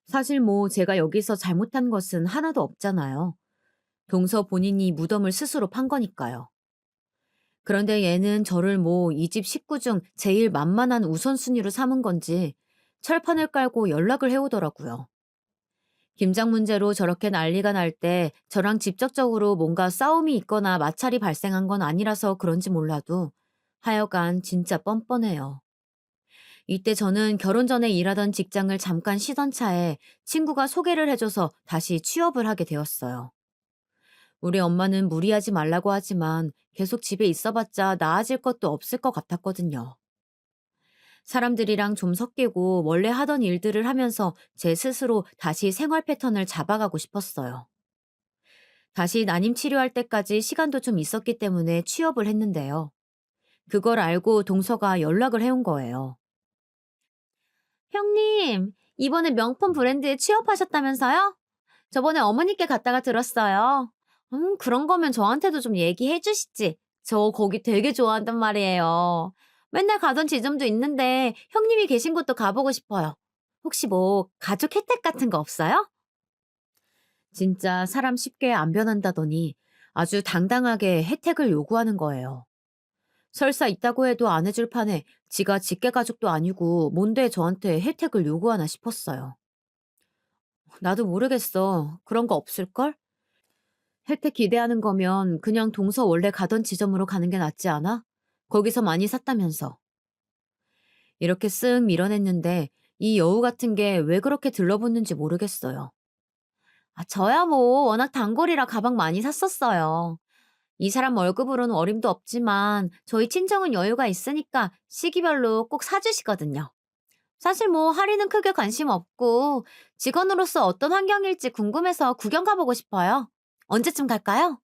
사실 뭐 제가 여기서 잘못한 것은 하나도 없잖아요. 동서 본인이 무덤을 스스로 판 거니까요. 그런데 얘는 저를 뭐 이 집 식구 중 제일 만만한 우선순위로 삼은 건지 철판을 깔고 연락을 해오더라고요. 김장 문제로 저렇게 난리가 날 때 저랑 직접적으로 뭔가 싸움이 있거나 마찰이 발생한 건 아니라서 그런지 몰라도 하여간 진짜 뻔뻔해요. 이때 저는 결혼 전에 일하던 직장을 잠깐 쉬던 차에 친구가 소개를 해줘서 다시 취업을 하게 되었어요. 우리 엄마는 무리하지 말라고 하지만 계속 집에 있어봤자 나아질 것도 없을 것 같았거든요. 사람들이랑 좀 섞이고 원래 하던 일들을 하면서 제 스스로 다시 생활 패턴을 잡아가고 싶었어요. 다시 난임 치료할 때까지 시간도 좀 있었기 때문에 취업을 했는데요. 그걸 알고 동서가 연락을 해온 거예요. 형님, 이번에 명품 브랜드에 취업하셨다면서요? 저번에 어머니께 갔다가 들었어요. 그런 거면 저한테도 좀 얘기해 주시지. 저 거기 되게 좋아한단 말이에요. 맨날 가던 지점도 있는데 형님이 계신 곳도 가보고 싶어요. 혹시 뭐 가족 혜택 같은 거 없어요? 진짜 사람 쉽게 안 변한다더니 아주 당당하게 혜택을 요구하는 거예요. 설사 있다고 해도 안 해줄 판에 지가 직계 가족도 아니고 뭔데 저한테 혜택을 요구하나 싶었어요. 나도 모르겠어. 그런 거 없을걸? 혜택 기대하는 거면 그냥 동서 원래 가던 지점으로 가는 게 낫지 않아? 거기서 많이 샀다면서. 이렇게 쓱 밀어냈는데 이 여우 같은 게 왜 그렇게 들러붙는지 모르겠어요. 저야 뭐 워낙 단골이라 가방 많이 샀었어요. 이 사람 월급으로는 어림도 없지만 저희 친정은 여유가 있으니까 시기별로 꼭 사주시거든요. 사실 뭐 할인은 크게 관심 없고 직원으로서 어떤 환경일지 궁금해서 구경 가보고 싶어요. 언제쯤 갈까요?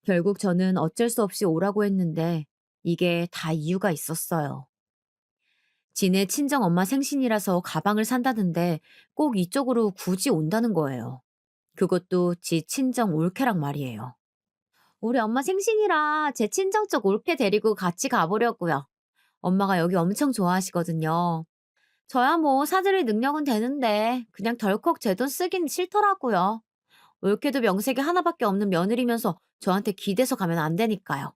결국 저는 어쩔 수 없이 오라고 했는데 이게 다 이유가 있었어요. 지네 친정 엄마 생신이라서 가방을 산다는데 꼭 이쪽으로 굳이 온다는 거예요. 그것도 지 친정 올케랑 말이에요. 우리 엄마 생신이라 제 친정 쪽 올케 데리고 같이 가보려고요. 엄마가 여기 엄청 좋아하시거든요. 저야 뭐 사드릴 능력은 되는데 그냥 덜컥 제 돈 쓰긴 싫더라고요. 올케도 명색이 하나밖에 없는 며느리면서 저한테 기대서 가면 안 되니까요.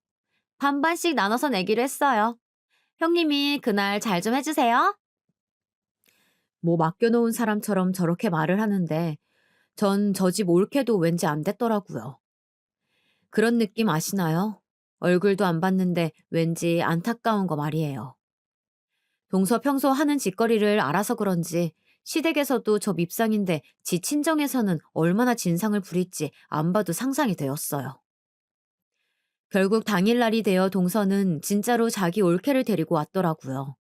반반씩 나눠서 내기로 했어요. 형님이 그날 잘 좀 해주세요. 뭐 맡겨놓은 사람처럼 저렇게 말을 하는데 전 저 집 올케도 왠지 안 됐더라고요. 그런 느낌 아시나요? 얼굴도 안 봤는데 왠지 안타까운 거 말이에요. 동서 평소 하는 짓거리를 알아서 그런지 시댁에서도 저 밉상인데 지 친정에서는 얼마나 진상을 부릴지 안 봐도 상상이 되었어요. 결국 당일날이 되어 동서는 진짜로 자기 올케를 데리고 왔더라고요.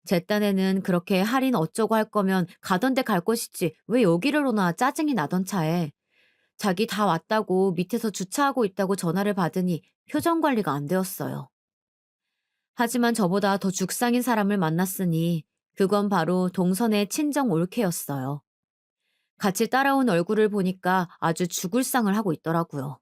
제 딴에는 그렇게 할인 어쩌고 할 거면 가던 데 갈 것이지 왜 여기를 오나 짜증이 나던 차에 자기 다 왔다고 밑에서 주차하고 있다고 전화를 받으니 표정 관리가 안 되었어요. 하지만 저보다 더 죽상인 사람을 만났으니 그건 바로 동선의 친정 올케였어요. 같이 따라온 얼굴을 보니까 아주 죽을 상을 하고 있더라고요.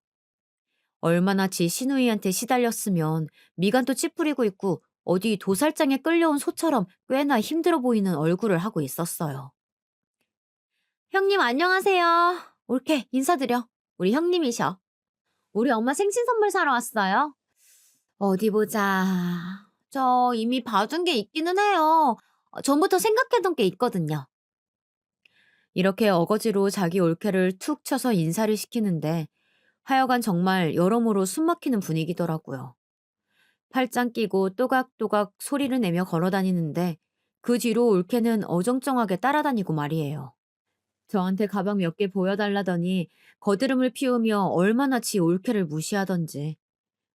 얼마나 지 시누이한테 시달렸으면 미간도 찌푸리고 있고 어디 도살장에 끌려온 소처럼 꽤나 힘들어 보이는 얼굴을 하고 있었어요. 형님 안녕하세요. 옳게 인사드려. 우리 형님이셔. 우리 엄마 생신 선물 사러 왔어요. 어디 보자. 저 이미 봐둔 게 있기는 해요. 전부터 생각해둔 게 있거든요. 이렇게 어거지로 자기 올케를 툭 쳐서 인사를 시키는데 하여간 정말 여러모로 숨막히는 분위기더라고요. 팔짱 끼고 또각또각 소리를 내며 걸어 다니는데 그 뒤로 올케는 어정쩡하게 따라다니고 말이에요. 저한테 가방 몇 개 보여달라더니 거드름을 피우며 얼마나 지 올케를 무시하던지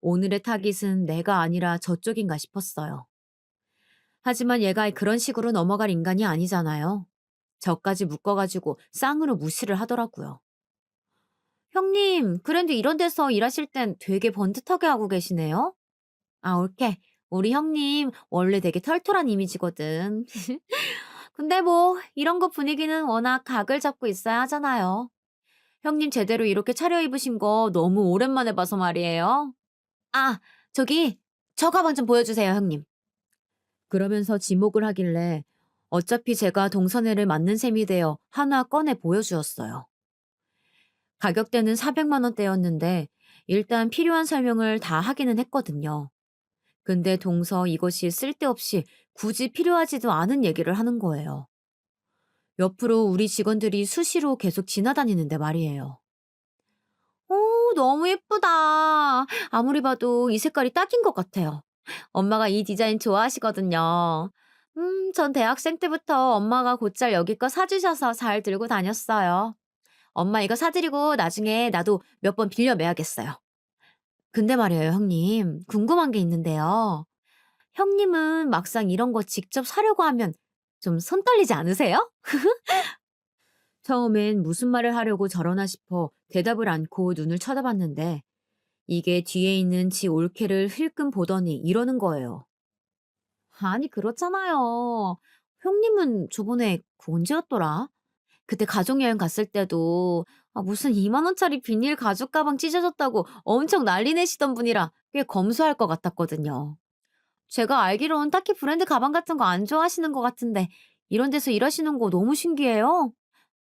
오늘의 타깃은 내가 아니라 저쪽인가 싶었어요. 하지만 얘가 그런 식으로 넘어갈 인간이 아니잖아요. 저까지 묶어가지고 쌍으로 무시를 하더라고요. 형님, 그런데 이런 데서 일하실 땐 되게 번듯하게 하고 계시네요? 아, 옳게. 우리 형님 원래 되게 털털한 이미지거든. 근데 뭐 이런 거 분위기는 워낙 각을 잡고 있어야 하잖아요. 형님 제대로 이렇게 차려입으신 거 너무 오랜만에 봐서 말이에요. 아, 저기 저 가방 좀 보여주세요, 형님. 그러면서 지목을 하길래 어차피 제가 동선회를 맞는 셈이 되어 하나 꺼내 보여주었어요. 가격대는 400만 원대였는데 일단 필요한 설명을 다 하기는 했거든요. 근데 동서 이것이 쓸데없이 굳이 필요하지도 않은 얘기를 하는 거예요. 옆으로 우리 직원들이 수시로 계속 지나다니는데 말이에요. 오, 너무 예쁘다. 아무리 봐도 이 색깔이 딱인 것 같아요. 엄마가 이 디자인 좋아하시거든요. 전 대학생 때부터 엄마가 곧잘 여기 거 사주셔서 잘 들고 다녔어요. 엄마 이거 사드리고 나중에 나도 몇 번 빌려 매야겠어요. 근데 말이에요, 형님. 궁금한 게 있는데요. 형님은 막상 이런 거 직접 사려고 하면 좀 손 떨리지 않으세요? 처음엔 무슨 말을 하려고 저러나 싶어 대답을 않고 눈을 쳐다봤는데 이게 뒤에 있는 지 올케를 힐끔 보더니 이러는 거예요. 아니, 그렇잖아요. 형님은 저번에 그 언제였더라? 그때 가족여행 갔을 때도 무슨 2만 원짜리 비닐 가죽 가방 찢어졌다고 엄청 난리 내시던 분이라 꽤 검소할 것 같았거든요. 제가 알기론 딱히 브랜드 가방 같은 거 안 좋아하시는 것 같은데 이런 데서 일하시는 거 너무 신기해요.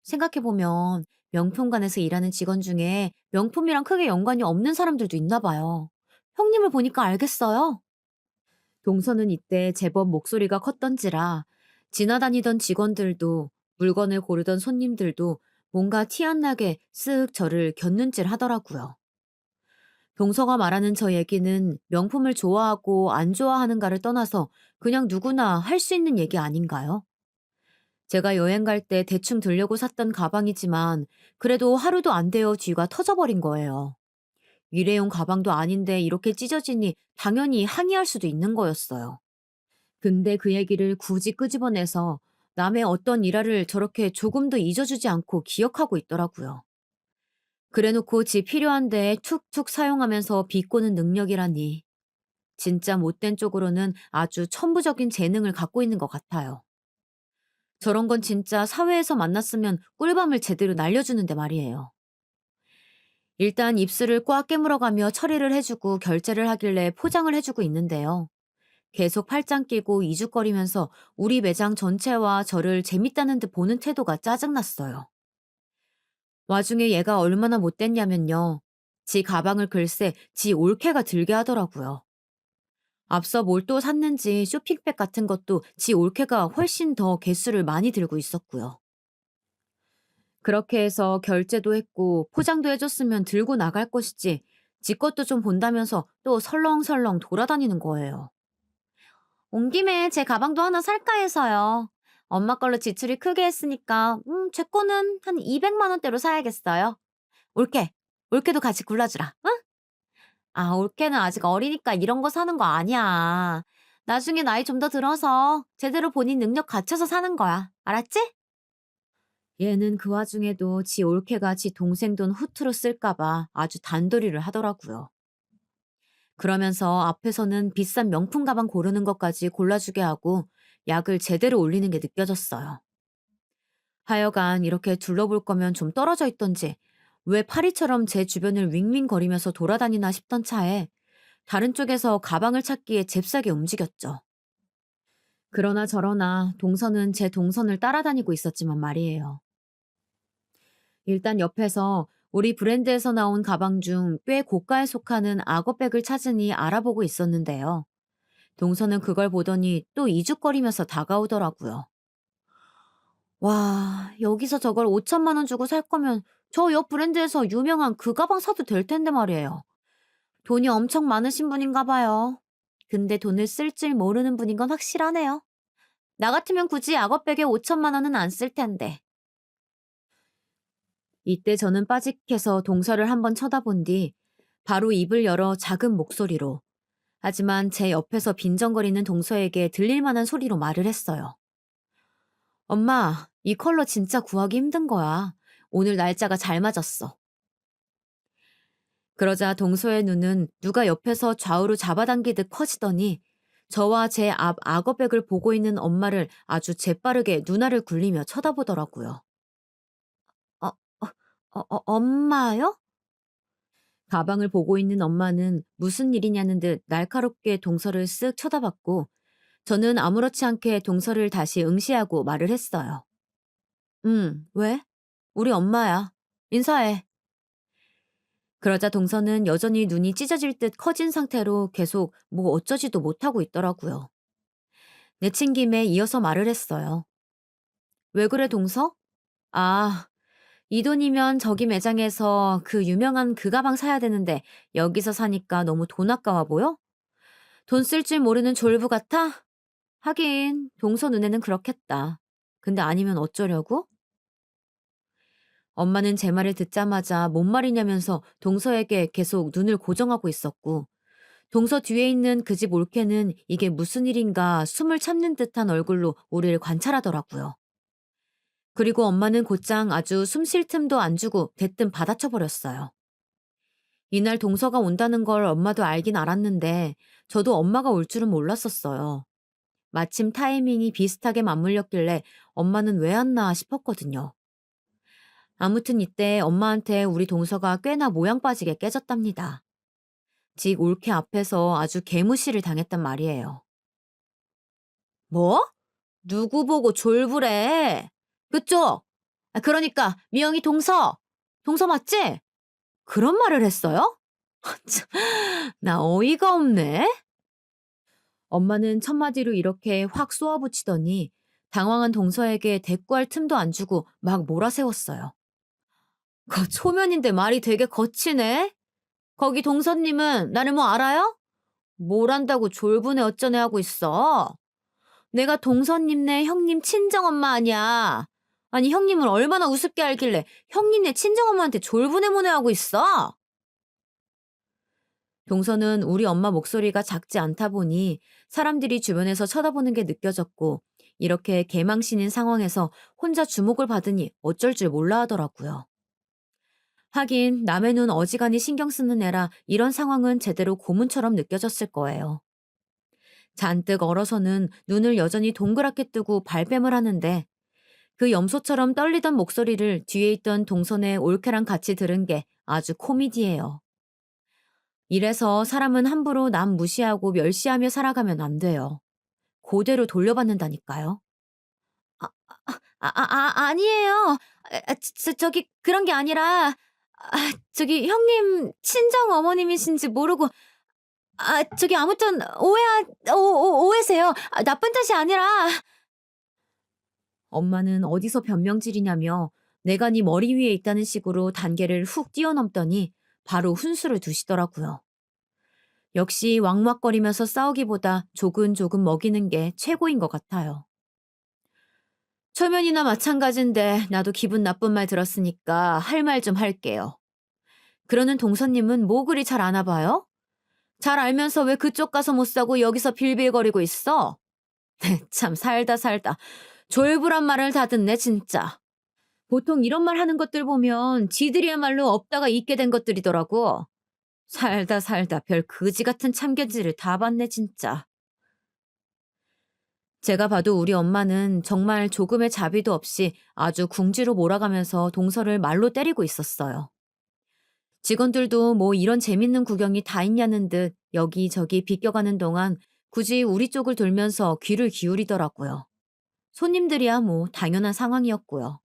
생각해보면 명품관에서 일하는 직원 중에 명품이랑 크게 연관이 없는 사람들도 있나 봐요. 형님을 보니까 알겠어요. 동서는 이때 제법 목소리가 컸던지라 지나다니던 직원들도 물건을 고르던 손님들도 뭔가 티 안 나게 쓱 저를 곁눈질 하더라고요. 동서가 말하는 저 얘기는 명품을 좋아하고 안 좋아하는가를 떠나서 그냥 누구나 할 수 있는 얘기 아닌가요? 제가 여행 갈 때 대충 들려고 샀던 가방이지만 그래도 하루도 안 되어 뒤가 터져버린 거예요. 일회용 가방도 아닌데 이렇게 찢어지니 당연히 항의할 수도 있는 거였어요. 근데 그 얘기를 굳이 끄집어내서 남의 어떤 일화를 저렇게 조금도 잊어주지 않고 기억하고 있더라고요. 그래놓고 지 필요한데 툭툭 사용하면서 비꼬는 능력이라니. 진짜 못된 쪽으로는 아주 천부적인 재능을 갖고 있는 것 같아요. 저런 건 진짜 사회에서 만났으면 꿀밤을 제대로 날려주는데 말이에요. 일단 입술을 꽉 깨물어가며 처리를 해주고 결제를 하길래 포장을 해주고 있는데요. 계속 팔짱 끼고 이죽거리면서 우리 매장 전체와 저를 재밌다는 듯 보는 태도가 짜증났어요. 와중에 얘가 얼마나 못됐냐면요. 지 가방을 글쎄 지 올케가 들게 하더라고요. 앞서 뭘 또 샀는지 쇼핑백 같은 것도 지 올케가 훨씬 더 개수를 많이 들고 있었고요. 그렇게 해서 결제도 했고 포장도 해줬으면 들고 나갈 것이지 지 것도 좀 본다면서 또 설렁설렁 돌아다니는 거예요. 온 김에 제 가방도 하나 살까 해서요. 엄마 걸로 지출이 크게 했으니까 제 거는 한 200만 원대로 사야겠어요. 올케, 올케도 같이 골라주라. 응? 아, 올케는 아직 어리니까 이런 거 사는 거 아니야. 나중에 나이 좀 더 들어서 제대로 본인 능력 갖춰서 사는 거야. 알았지? 얘는 그 와중에도 지 올케가 지 동생 돈 후투로 쓸까 봐 아주 단도리를 하더라고요. 그러면서 앞에서는 비싼 명품 가방 고르는 것까지 골라주게 하고 약을 제대로 올리는 게 느껴졌어요. 하여간 이렇게 둘러볼 거면 좀 떨어져 있던지 왜 파리처럼 제 주변을 윙윙거리면서 돌아다니나 싶던 차에 다른 쪽에서 가방을 찾기에 잽싸게 움직였죠. 그러나 저러나 동선은 제 동선을 따라다니고 있었지만 말이에요. 일단 옆에서 우리 브랜드에서 나온 가방 중 꽤 고가에 속하는 악어백을 찾으니 알아보고 있었는데요. 동서는 그걸 보더니 또 이죽거리면서 다가오더라고요. 와, 여기서 저걸 5천만 원 주고 살 거면 저 옆 브랜드에서 유명한 그 가방 사도 될 텐데 말이에요. 돈이 엄청 많으신 분인가 봐요. 근데 돈을 쓸 줄 모르는 분인 건 확실하네요. 나 같으면 굳이 악어백에 5천만 원은 안 쓸 텐데. 이때 저는 빠직해서 동서를 한번 쳐다본 뒤 바로 입을 열어 작은 목소리로, 하지만 제 옆에서 빈정거리는 동서에게 들릴 만한 소리로 말을 했어요. 엄마, 이 컬러 진짜 구하기 힘든 거야. 오늘 날짜가 잘 맞았어. 그러자 동서의 눈은 누가 옆에서 좌우로 잡아당기듯 커지더니 저와 제 앞 악어백을 보고 있는 엄마를 아주 재빠르게 눈알을 굴리며 쳐다보더라고요. 어, 엄마요? 가방을 보고 있는 엄마는 무슨 일이냐는 듯 날카롭게 동서를 쓱 쳐다봤고 저는 아무렇지 않게 동서를 다시 응시하고 말을 했어요. 왜? 우리 엄마야. 인사해. 그러자 동서는 여전히 눈이 찢어질 듯 커진 상태로 계속 뭐 어쩌지도 못하고 있더라고요. 내친 김에 이어서 말을 했어요. 왜 그래, 동서? 아, 이 돈이면 저기 매장에서 그 유명한 그 가방 사야 되는데 여기서 사니까 너무 돈 아까워 보여? 돈 쓸 줄 모르는 졸부 같아? 하긴 동서 눈에는 그렇겠다. 근데 아니면 어쩌려고? 엄마는 제 말을 듣자마자 뭔 말이냐면서 동서에게 계속 눈을 고정하고 있었고 동서 뒤에 있는 그 집 올케는 이게 무슨 일인가 숨을 참는 듯한 얼굴로 우리를 관찰하더라고요. 그리고 엄마는 곧장 아주 숨쉴 틈도 안 주고 대뜸 받아쳐 버렸어요. 이날 동서가 온다는 걸 엄마도 알긴 알았는데 저도 엄마가 올 줄은 몰랐었어요. 마침 타이밍이 비슷하게 맞물렸길래 엄마는 왜 왔나 싶었거든요. 아무튼 이때 엄마한테 우리 동서가 꽤나 모양 빠지게 깨졌답니다. 집 올케 앞에서 아주 개무시를 당했단 말이에요. 뭐? 누구 보고 졸부래? 그쪽? 그러니까 미영이 동서. 동서 맞지? 그런 말을 했어요? 참, 나 어이가 없네. 엄마는 첫마디로 이렇게 확 쏘아붙이더니 당황한 동서에게 대꾸할 틈도 안 주고 막 몰아세웠어요. 그 초면인데 말이 되게 거치네. 거기 동서님은 나를 뭐 알아요? 뭘 안다고 졸부네 어쩌네 하고 있어. 내가 동서님네 형님 친정엄마 아니야. 아니 형님을 얼마나 우습게 알길래 형님네 친정엄마한테 졸부네모네 하고 있어? 동서는 우리 엄마 목소리가 작지 않다 보니 사람들이 주변에서 쳐다보는 게 느껴졌고 이렇게 개망신인 상황에서 혼자 주목을 받으니 어쩔 줄 몰라 하더라고요. 하긴 남의 눈 어지간히 신경 쓰는 애라 이런 상황은 제대로 고문처럼 느껴졌을 거예요. 잔뜩 얼어서는 눈을 여전히 동그랗게 뜨고 발뺌을 하는데 그 염소처럼 떨리던 목소리를 뒤에 있던 동선의 올케랑 같이 들은 게 아주 코미디예요. 이래서 사람은 함부로 남 무시하고 멸시하며 살아가면 안 돼요. 그대로 돌려받는다니까요. 아, 아니에요. 저기 그런 게 아니라 저기 형님 친정 어머님이신지 모르고 저기 아무튼 오해세요. 나쁜 뜻이 아니라. 엄마는 어디서 변명질이냐며 내가 네 머리 위에 있다는 식으로 단계를 훅 뛰어넘더니 바로 훈수를 두시더라고요. 역시 왕막거리면서 싸우기보다 조근조근 먹이는 게 최고인 것 같아요. 초면이나 마찬가지인데 나도 기분 나쁜 말 들었으니까 할 말 좀 할게요. 그러는 동서님은 뭐 그리 잘 아나 봐요? 잘 알면서 왜 그쪽 가서 못 사고 여기서 빌빌거리고 있어? 참 살다 살다 졸부란 말을 다 듣네 진짜. 보통 이런 말 하는 것들 보면 지들이야말로 없다가 있게 된 것들이더라고. 살다 살다 별 그지 같은 참견질을 다 봤네 진짜. 제가 봐도 우리 엄마는 정말 조금의 자비도 없이 아주 궁지로 몰아가면서 동서를 말로 때리고 있었어요. 직원들도 뭐 이런 재밌는 구경이 다 있냐는 듯 여기저기 비껴가는 동안 굳이 우리 쪽을 돌면서 귀를 기울이더라고요. 손님들이야 뭐 당연한 상황이었고요.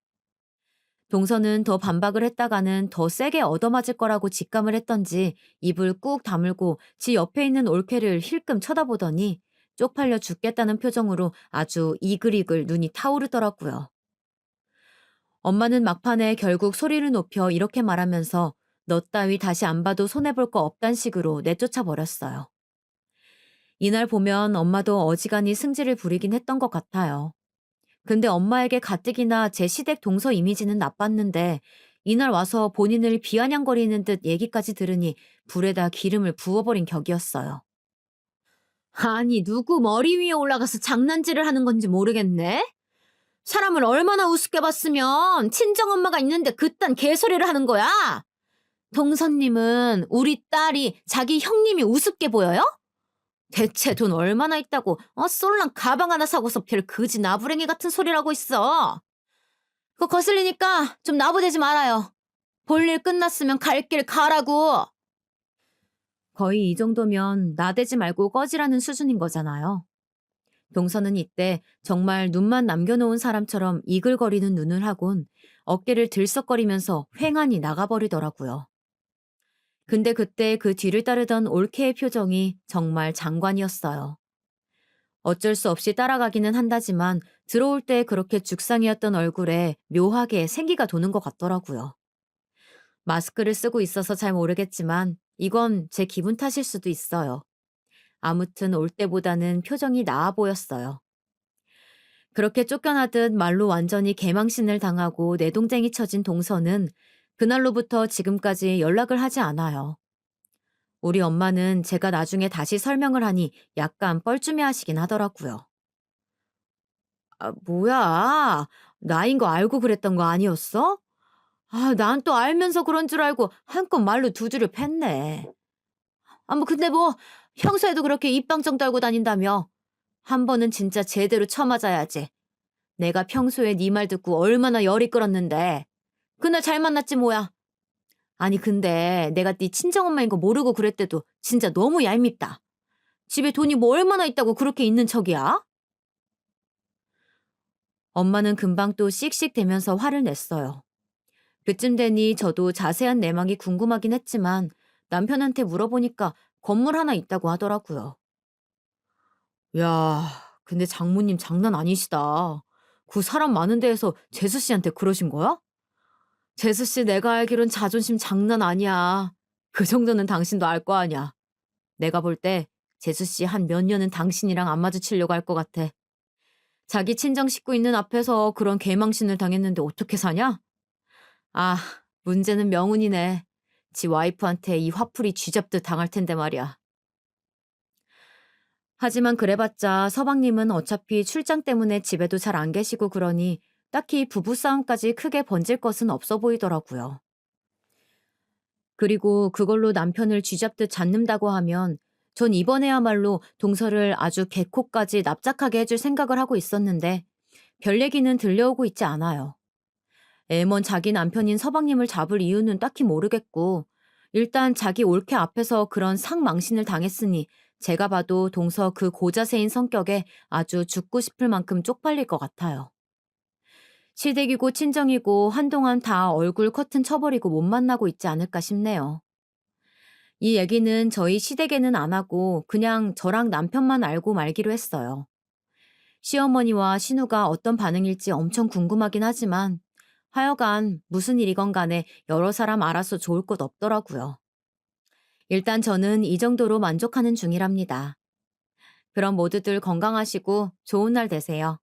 동서는 더 반박을 했다가는 더 세게 얻어맞을 거라고 직감을 했던지 입을 꾹 다물고 지 옆에 있는 올케를 힐끔 쳐다보더니 쪽팔려 죽겠다는 표정으로 아주 이글이글 눈이 타오르더라고요. 엄마는 막판에 결국 소리를 높여 이렇게 말하면서 너 따위 다시 안 봐도 손해볼 거 없단 식으로 내쫓아 버렸어요. 이날 보면 엄마도 어지간히 승질을 부리긴 했던 것 같아요. 근데 엄마에게 가뜩이나 제 시댁 동서 이미지는 나빴는데 이날 와서 본인을 비아냥거리는 듯 얘기까지 들으니 불에다 기름을 부어버린 격이었어요. 아니, 누구 머리 위에 올라가서 장난질을 하는 건지 모르겠네? 사람을 얼마나 우습게 봤으면 친정엄마가 있는데 그딴 개소리를 하는 거야? 동서님은 우리 딸이 자기 형님이 우습게 보여요? 대체 돈 얼마나 있다고 쏠랑 가방 하나 사고서 별 그지 나부랭이 같은 소리를 하고 있어. 그거 거슬리니까 좀 나부대지 말아요. 볼일 끝났으면 갈 길 가라고. 거의 이 정도면 나대지 말고 꺼지라는 수준인 거잖아요. 동서는 이때 정말 눈만 남겨놓은 사람처럼 이글거리는 눈을 하곤 어깨를 들썩거리면서 횡하니 나가버리더라고요. 근데 그때 그 뒤를 따르던 올케의 표정이 정말 장관이었어요. 어쩔 수 없이 따라가기는 한다지만 들어올 때 그렇게 죽상이었던 얼굴에 묘하게 생기가 도는 것 같더라고요. 마스크를 쓰고 있어서 잘 모르겠지만 이건 제 기분 탓일 수도 있어요. 아무튼 올 때보다는 표정이 나아 보였어요. 그렇게 쫓겨나듯 말로 완전히 개망신을 당하고 내동댕이 쳐진 동서는 그날로부터 지금까지 연락을 하지 않아요. 우리 엄마는 제가 나중에 다시 설명을 하니 약간 뻘쭘해 하시긴 하더라고요. 아, 뭐야. 나인 거 알고 그랬던 거 아니었어? 아, 난 또 알면서 그런 줄 알고 한껏 말로 두 줄을 팼네. 아, 뭐 근데 뭐 평소에도 그렇게 입방정 떨고 다닌다며. 한 번은 진짜 제대로 쳐맞아야지. 내가 평소에 네 말 듣고 얼마나 열이 끓었는데. 그날 잘 만났지 뭐야. 아니 근데 내가 네 친정엄마인 거 모르고 그랬대도 진짜 너무 얄밉다. 집에 돈이 뭐 얼마나 있다고 그렇게 있는 척이야? 엄마는 금방 또 씩씩대면서 화를 냈어요. 그쯤 되니 저도 자세한 내막이 궁금하긴 했지만 남편한테 물어보니까 건물 하나 있다고 하더라고요. 야, 근데 장모님 장난 아니시다. 그 사람 많은 데에서 재수 씨한테 그러신 거야? 재수 씨 내가 알기론 자존심 장난 아니야. 그 정도는 당신도 알 거 아니야. 내가 볼 때 재수 씨 한 몇 년은 당신이랑 안 마주치려고 할 것 같아. 자기 친정 식구 있는 앞에서 그런 개망신을 당했는데 어떻게 사냐? 아, 문제는 명운이네. 지 와이프한테 이 화풀이 쥐잡듯 당할 텐데 말이야. 하지만 그래봤자 서방님은 어차피 출장 때문에 집에도 잘 안 계시고 그러니 딱히 부부싸움까지 크게 번질 것은 없어 보이더라고요. 그리고 그걸로 남편을 쥐잡듯 잡는다고 하면 전 이번에야말로 동서를 아주 개코까지 납작하게 해줄 생각을 하고 있었는데 별 얘기는 들려오고 있지 않아요. 애먼 자기 남편인 서방님을 잡을 이유는 딱히 모르겠고 일단 자기 올케 앞에서 그런 상망신을 당했으니 제가 봐도 동서 그 고자세인 성격에 아주 죽고 싶을 만큼 쪽팔릴 것 같아요. 시댁이고 친정이고 한동안 다 얼굴 커튼 쳐버리고 못 만나고 있지 않을까 싶네요. 이 얘기는 저희 시댁에는 안 하고 그냥 저랑 남편만 알고 말기로 했어요. 시어머니와 신우가 어떤 반응일지 엄청 궁금하긴 하지만 하여간 무슨 일이건 간에 여러 사람 알아서 좋을 것 없더라고요. 일단 저는 이 정도로 만족하는 중이랍니다. 그럼 모두들 건강하시고 좋은 날 되세요.